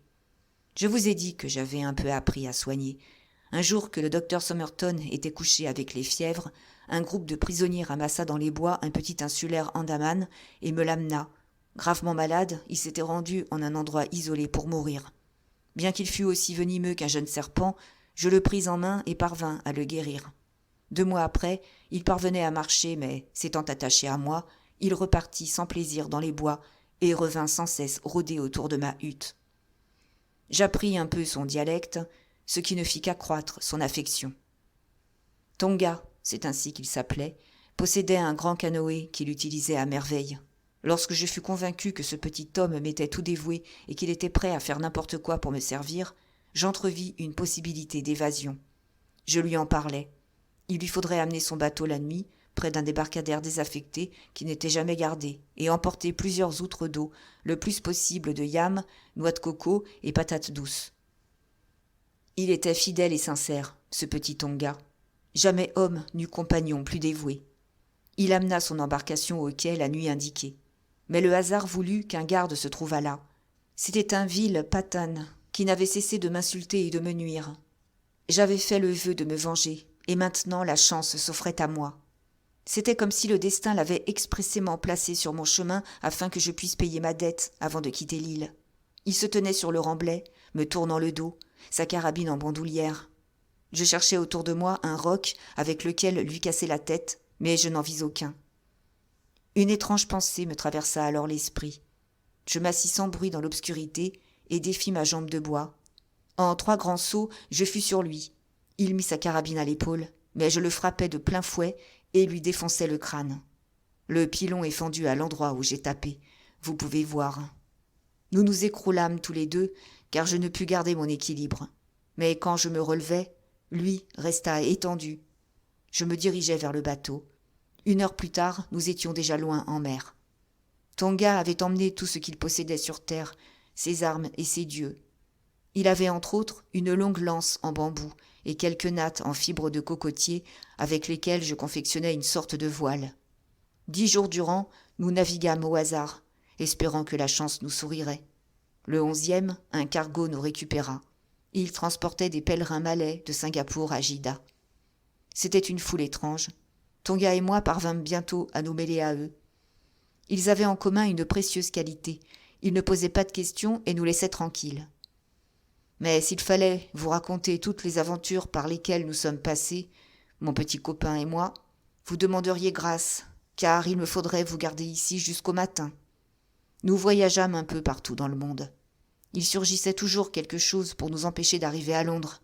Je vous ai dit que j'avais un peu appris à soigner. Un jour que le docteur Somerton était couché avec les fièvres, un groupe de prisonniers ramassa dans les bois un petit insulaire Andaman et me l'amena. Gravement malade, il s'était rendu en un endroit isolé pour mourir. Bien qu'il fût aussi venimeux qu'un jeune serpent, je le pris en main et parvins à le guérir. 2 mois après, il parvenait à marcher, mais, s'étant attaché à moi, il repartit sans plaisir dans les bois et revint sans cesse rôder autour de ma hutte. J'appris un peu son dialecte, ce qui ne fit qu'accroître son affection. Tonga, c'est ainsi qu'il s'appelait, possédait un grand canoë qu'il utilisait à merveille. Lorsque je fus convaincu que ce petit homme m'était tout dévoué et qu'il était prêt à faire n'importe quoi pour me servir, j'entrevis une possibilité d'évasion. Je lui en parlai. Il lui faudrait amener son bateau la nuit, près d'un débarcadère désaffecté qui n'était jamais gardé, et emporter plusieurs outres d'eau, le plus possible de yams, noix de coco et patates douces. Il était fidèle et sincère, ce petit Tonga. Jamais homme n'eut compagnon plus dévoué. Il amena son embarcation au quai la nuit indiquée. Mais le hasard voulut qu'un garde se trouvât là. C'était un vil Pathan qui n'avait cessé de m'insulter et de me nuire. J'avais fait le vœu de me venger, et maintenant la chance s'offrait à moi. C'était comme si le destin l'avait expressément placé sur mon chemin afin que je puisse payer ma dette avant de quitter l'île. Il se tenait sur le remblai, me tournant le dos, sa carabine en bandoulière. Je cherchais autour de moi un roc avec lequel lui casser la tête, mais je n'en vis aucun. Une étrange pensée me traversa alors l'esprit. Je m'assis sans bruit dans l'obscurité et défis ma jambe de bois. En 3 grands sauts, je fus sur lui. Il mit sa carabine à l'épaule, mais je le frappai de plein fouet et lui défonçai le crâne. Le pilon est fendu à l'endroit où j'ai tapé. Vous pouvez voir. Nous nous écroulâmes tous les 2, car je ne pus garder mon équilibre. Mais quand je me relevai, lui resta étendu. Je me dirigeai vers le bateau. 1 heure plus tard, nous étions déjà loin en mer. Tonga avait emmené tout ce qu'il possédait sur terre, ses armes et ses dieux. Il avait entre autres une longue lance en bambou et quelques nattes en fibres de cocotier avec lesquelles je confectionnais une sorte de voile. 10 jours durant, nous naviguâmes au hasard, espérant que la chance nous sourirait. Le 11e, un cargo nous récupéra. Il transportait des pèlerins malais de Singapour à Jida. C'était une foule étrange. Tonga et moi parvînmes bientôt à nous mêler à eux. Ils avaient en commun une précieuse qualité. Ils ne posaient pas de questions et nous laissaient tranquilles. Mais s'il fallait vous raconter toutes les aventures par lesquelles nous sommes passés, mon petit copain et moi, vous demanderiez grâce, car il me faudrait vous garder ici jusqu'au matin. Nous voyageâmes un peu partout dans le monde. Il surgissait toujours quelque chose pour nous empêcher d'arriver à Londres.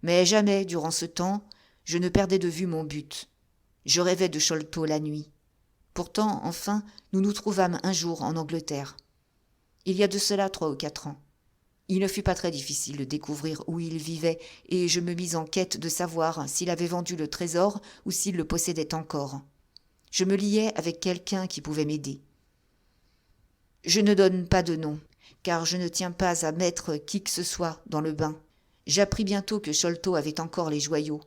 Mais jamais, durant ce temps, je ne perdais de vue mon but. Je rêvais de Sholto la nuit. Pourtant, enfin, nous nous trouvâmes un jour en Angleterre. Il y a de cela 3 ou 4 ans. Il ne fut pas très difficile de découvrir où il vivait, et je me mis en quête de savoir s'il avait vendu le trésor ou s'il le possédait encore. Je me liai avec quelqu'un qui pouvait m'aider. Je ne donne pas de nom, car je ne tiens pas à mettre qui que ce soit dans le bain. J'appris bientôt que Sholto avait encore les joyaux.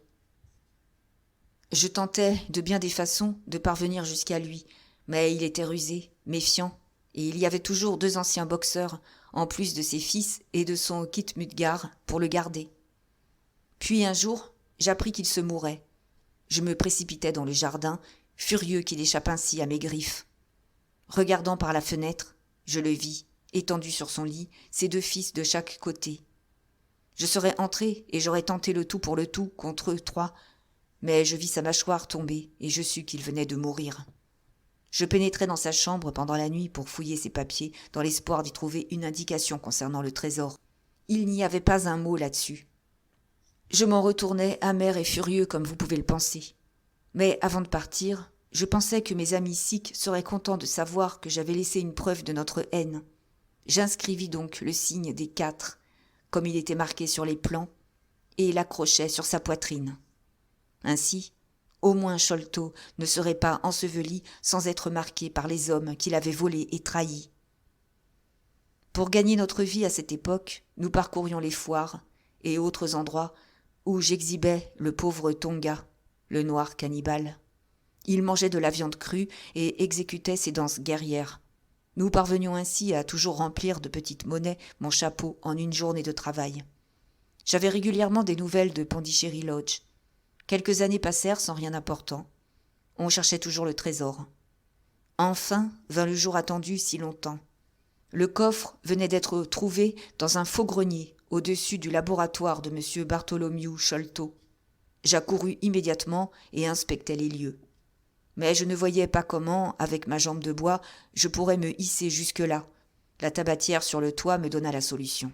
Je tentais, de bien des façons, de parvenir jusqu'à lui, mais il était rusé, méfiant, et il y avait toujours 2 anciens boxeurs, en plus de ses fils et de son Khitmutgar, pour le garder. Puis un jour, j'appris qu'il se mourait. Je me précipitai dans le jardin, furieux qu'il échappe ainsi à mes griffes. Regardant par la fenêtre, je le vis, étendu sur son lit, ses 2 fils de chaque côté. Je serais entré et j'aurais tenté le tout pour le tout contre eux 3, mais je vis sa mâchoire tomber et je sus qu'il venait de mourir. Je pénétrai dans sa chambre pendant la nuit pour fouiller ses papiers dans l'espoir d'y trouver une indication concernant le trésor. Il n'y avait pas un mot là-dessus. Je m'en retournai amer et furieux comme vous pouvez le penser. Mais avant de partir, je pensais que mes amis sikhs seraient contents de savoir que j'avais laissé une preuve de notre haine. J'inscrivis donc le signe des 4, comme il était marqué sur les plans, et l'accrochai sur sa poitrine. Ainsi, au moins Sholto ne serait pas enseveli sans être marqué par les hommes qui l'avaient volé et trahi. Pour gagner notre vie à cette époque, nous parcourions les foires et autres endroits où j'exhibais le pauvre Tonga, le noir cannibale. Il mangeait de la viande crue et exécutait ses danses guerrières. Nous parvenions ainsi à toujours remplir de petites monnaies mon chapeau en une journée de travail. J'avais régulièrement des nouvelles de Pondichéry Lodge. Quelques années passèrent sans rien d'important. On cherchait toujours le trésor. Enfin vint le jour attendu si longtemps. Le coffre venait d'être trouvé dans un faux grenier au-dessus du laboratoire de M. Bartholomew Sholto. J'accourus immédiatement et inspectai les lieux. Mais je ne voyais pas comment, avec ma jambe de bois, je pourrais me hisser jusque-là. La tabatière sur le toit me donna la solution.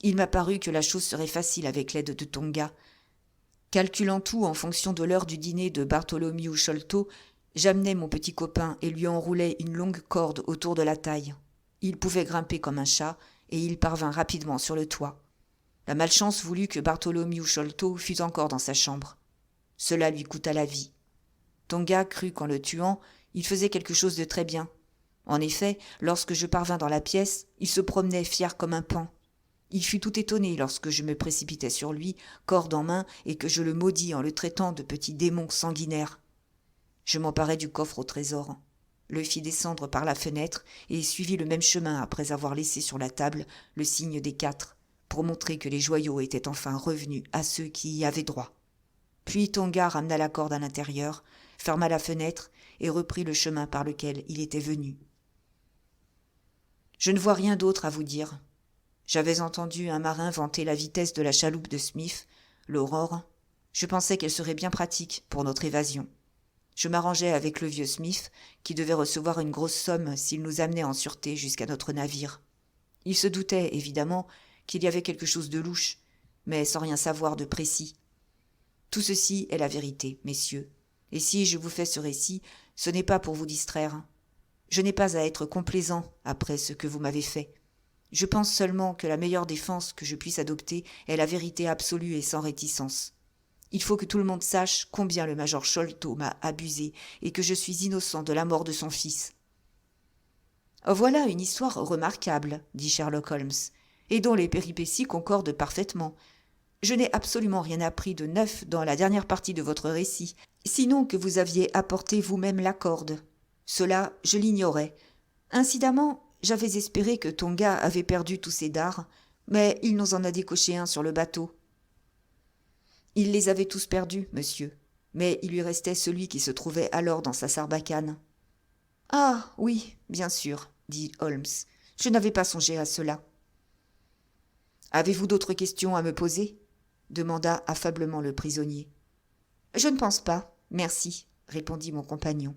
Il m'apparut que la chose serait facile avec l'aide de Tonga. Calculant tout en fonction de l'heure du dîner de Bartholomew Sholto, j'amenai mon petit copain et lui enroulai une longue corde autour de la taille. Il pouvait grimper comme un chat, et il parvint rapidement sur le toit. La malchance voulut que Bartholomew Sholto fût encore dans sa chambre. Cela lui coûta la vie. Tonga crut qu'en le tuant, il faisait quelque chose de très bien. En effet, lorsque je parvins dans la pièce, il se promenait fier comme un paon. Il fut tout étonné lorsque je me précipitai sur lui, corde en main, et que je le maudis en le traitant de petit démon sanguinaire. Je m'emparai du coffre au trésor, le fis descendre par la fenêtre et suivis le même chemin après avoir laissé sur la table le signe des 4, pour montrer que les joyaux étaient enfin revenus à ceux qui y avaient droit. Puis Tonga ramena la corde à l'intérieur, ferma la fenêtre et reprit le chemin par lequel il était venu. Je ne vois rien d'autre à vous dire. J'avais entendu un marin vanter la vitesse de la chaloupe de Smith, l'Aurore. Je pensais qu'elle serait bien pratique pour notre évasion. Je m'arrangeais avec le vieux Smith, qui devait recevoir une grosse somme s'il nous amenait en sûreté jusqu'à notre navire. Il se doutait, évidemment, qu'il y avait quelque chose de louche, mais sans rien savoir de précis. Tout ceci est la vérité, messieurs, et si je vous fais ce récit, ce n'est pas pour vous distraire. Je n'ai pas à être complaisant après ce que vous m'avez fait. Je pense seulement que la meilleure défense que je puisse adopter est la vérité absolue et sans réticence. Il faut que tout le monde sache combien le major Sholto m'a abusé et que je suis innocent de la mort de son fils. Voilà une histoire remarquable, dit Sherlock Holmes, et dont les péripéties concordent parfaitement. Je n'ai absolument rien appris de neuf dans la dernière partie de votre récit, sinon que vous aviez apporté vous-même la corde. Cela, je l'ignorais. Incidemment, j'avais espéré que Tonga avait perdu tous ses dards, mais il nous en a décoché un sur le bateau. Il les avait tous perdus, monsieur, mais il lui restait celui qui se trouvait alors dans sa sarbacane. « Ah, oui, bien sûr, dit Holmes. Je n'avais pas songé à cela. »« Avez-vous d'autres questions à me poser ?» demanda affablement le prisonnier. « Je ne pense pas, merci, » répondit mon compagnon.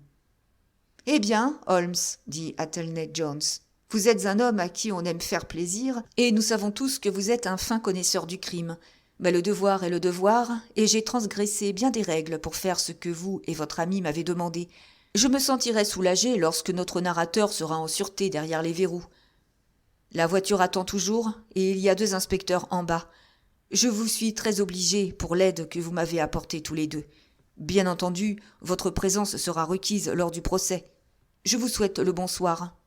« Eh bien, Holmes, dit Athelney Jones, vous êtes un homme à qui on aime faire plaisir, et nous savons tous que vous êtes un fin connaisseur du crime. Mais le devoir est le devoir, et j'ai transgressé bien des règles pour faire ce que vous et votre ami m'avez demandé. Je me sentirai soulagé lorsque notre narrateur sera en sûreté derrière les verrous. La voiture attend toujours, et il y a 2 inspecteurs en bas. Je vous suis très obligé pour l'aide que vous m'avez apportée tous les deux. Bien entendu, votre présence sera requise lors du procès. Je vous souhaite le bonsoir. »«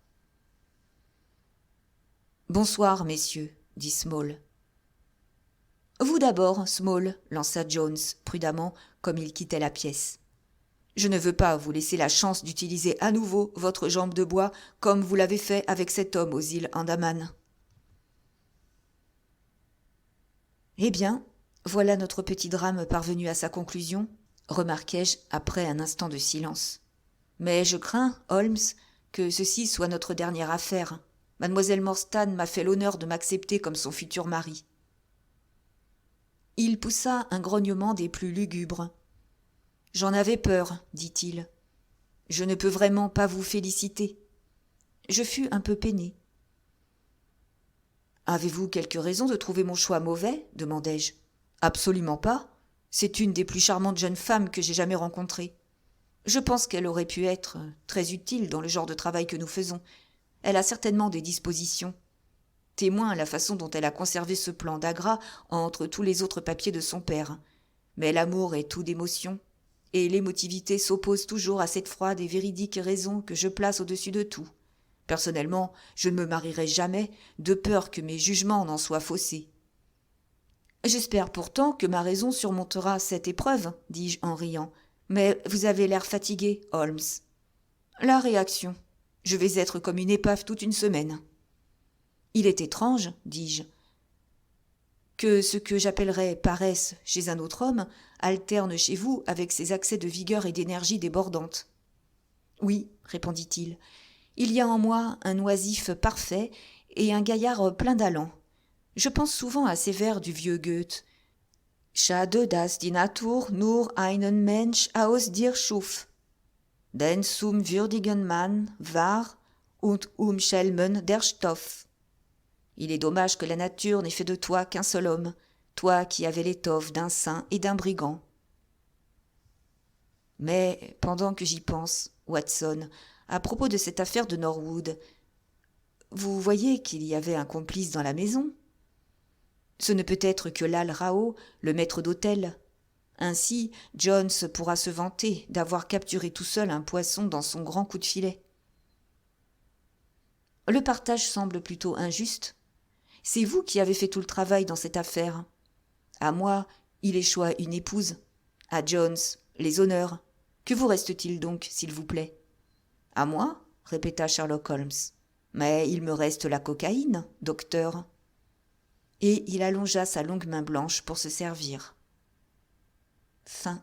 Bonsoir, messieurs, » dit Small. « Vous d'abord, Small, » lança Jones prudemment comme il quittait la pièce. « Je ne veux pas vous laisser la chance d'utiliser à nouveau votre jambe de bois comme vous l'avez fait avec cet homme aux îles Andaman. »« Eh bien, voilà notre petit drame parvenu à sa conclusion, » remarquai-je après un instant de silence. « Mais je crains, Holmes, que ceci soit notre dernière affaire. Mademoiselle Morstan m'a fait l'honneur de m'accepter comme son futur mari. » Il poussa un grognement des plus lugubres. « J'en avais peur, dit-il. Je ne peux vraiment pas vous féliciter. » Je fus un peu peiné. « Avez-vous quelque raison de trouver mon choix mauvais ?» demandai-je. « Absolument pas. C'est une des plus charmantes jeunes femmes que j'ai jamais rencontrées. Je pense qu'elle aurait pu être très utile dans le genre de travail que nous faisons. Elle a certainement des dispositions. Témoin la façon dont elle a conservé ce plan d'Agra entre tous les autres papiers de son père. Mais l'amour est tout d'émotion, et l'émotivité s'oppose toujours à cette froide et véridique raison que je place au-dessus de tout. Personnellement, je ne me marierai jamais, de peur que mes jugements n'en soient faussés. « J'espère pourtant que ma raison surmontera cette épreuve, dis-je en riant. Mais vous avez l'air fatigué, Holmes. La réaction. Je vais être comme une épave toute une semaine. Il est étrange, dis-je, que ce que j'appellerais paresse chez un autre homme alterne chez vous avec ces accès de vigueur et d'énergie débordante. Oui, répondit-il, il y a en moi un oisif parfait et un gaillard plein d'allant. Je pense souvent à ces vers du vieux Goethe. Schade, dass die Natur nur einen Mensch aus dir schuf, denn zum würdigen Mann war und Schelmen der Stoff. Il est dommage que la nature n'ait fait de toi qu'un seul homme, toi qui avais l'étoffe d'un saint et d'un brigand. Mais pendant que j'y pense, Watson, à propos de cette affaire de Norwood, vous voyez qu'il y avait un complice dans la maison. Ce ne peut être que Lal Rao, le maître d'hôtel. Ainsi, Jones pourra se vanter d'avoir capturé tout seul un poisson dans son grand coup de filet. Le partage semble plutôt injuste. C'est vous qui avez fait tout le travail dans cette affaire. À moi, il échoua une épouse. À Jones, les honneurs. Que vous reste-t-il donc, s'il vous plaît ? À moi ? Répéta Sherlock Holmes. Mais il me reste la cocaïne, docteur. Et il allongea sa longue main blanche pour se servir. Fin.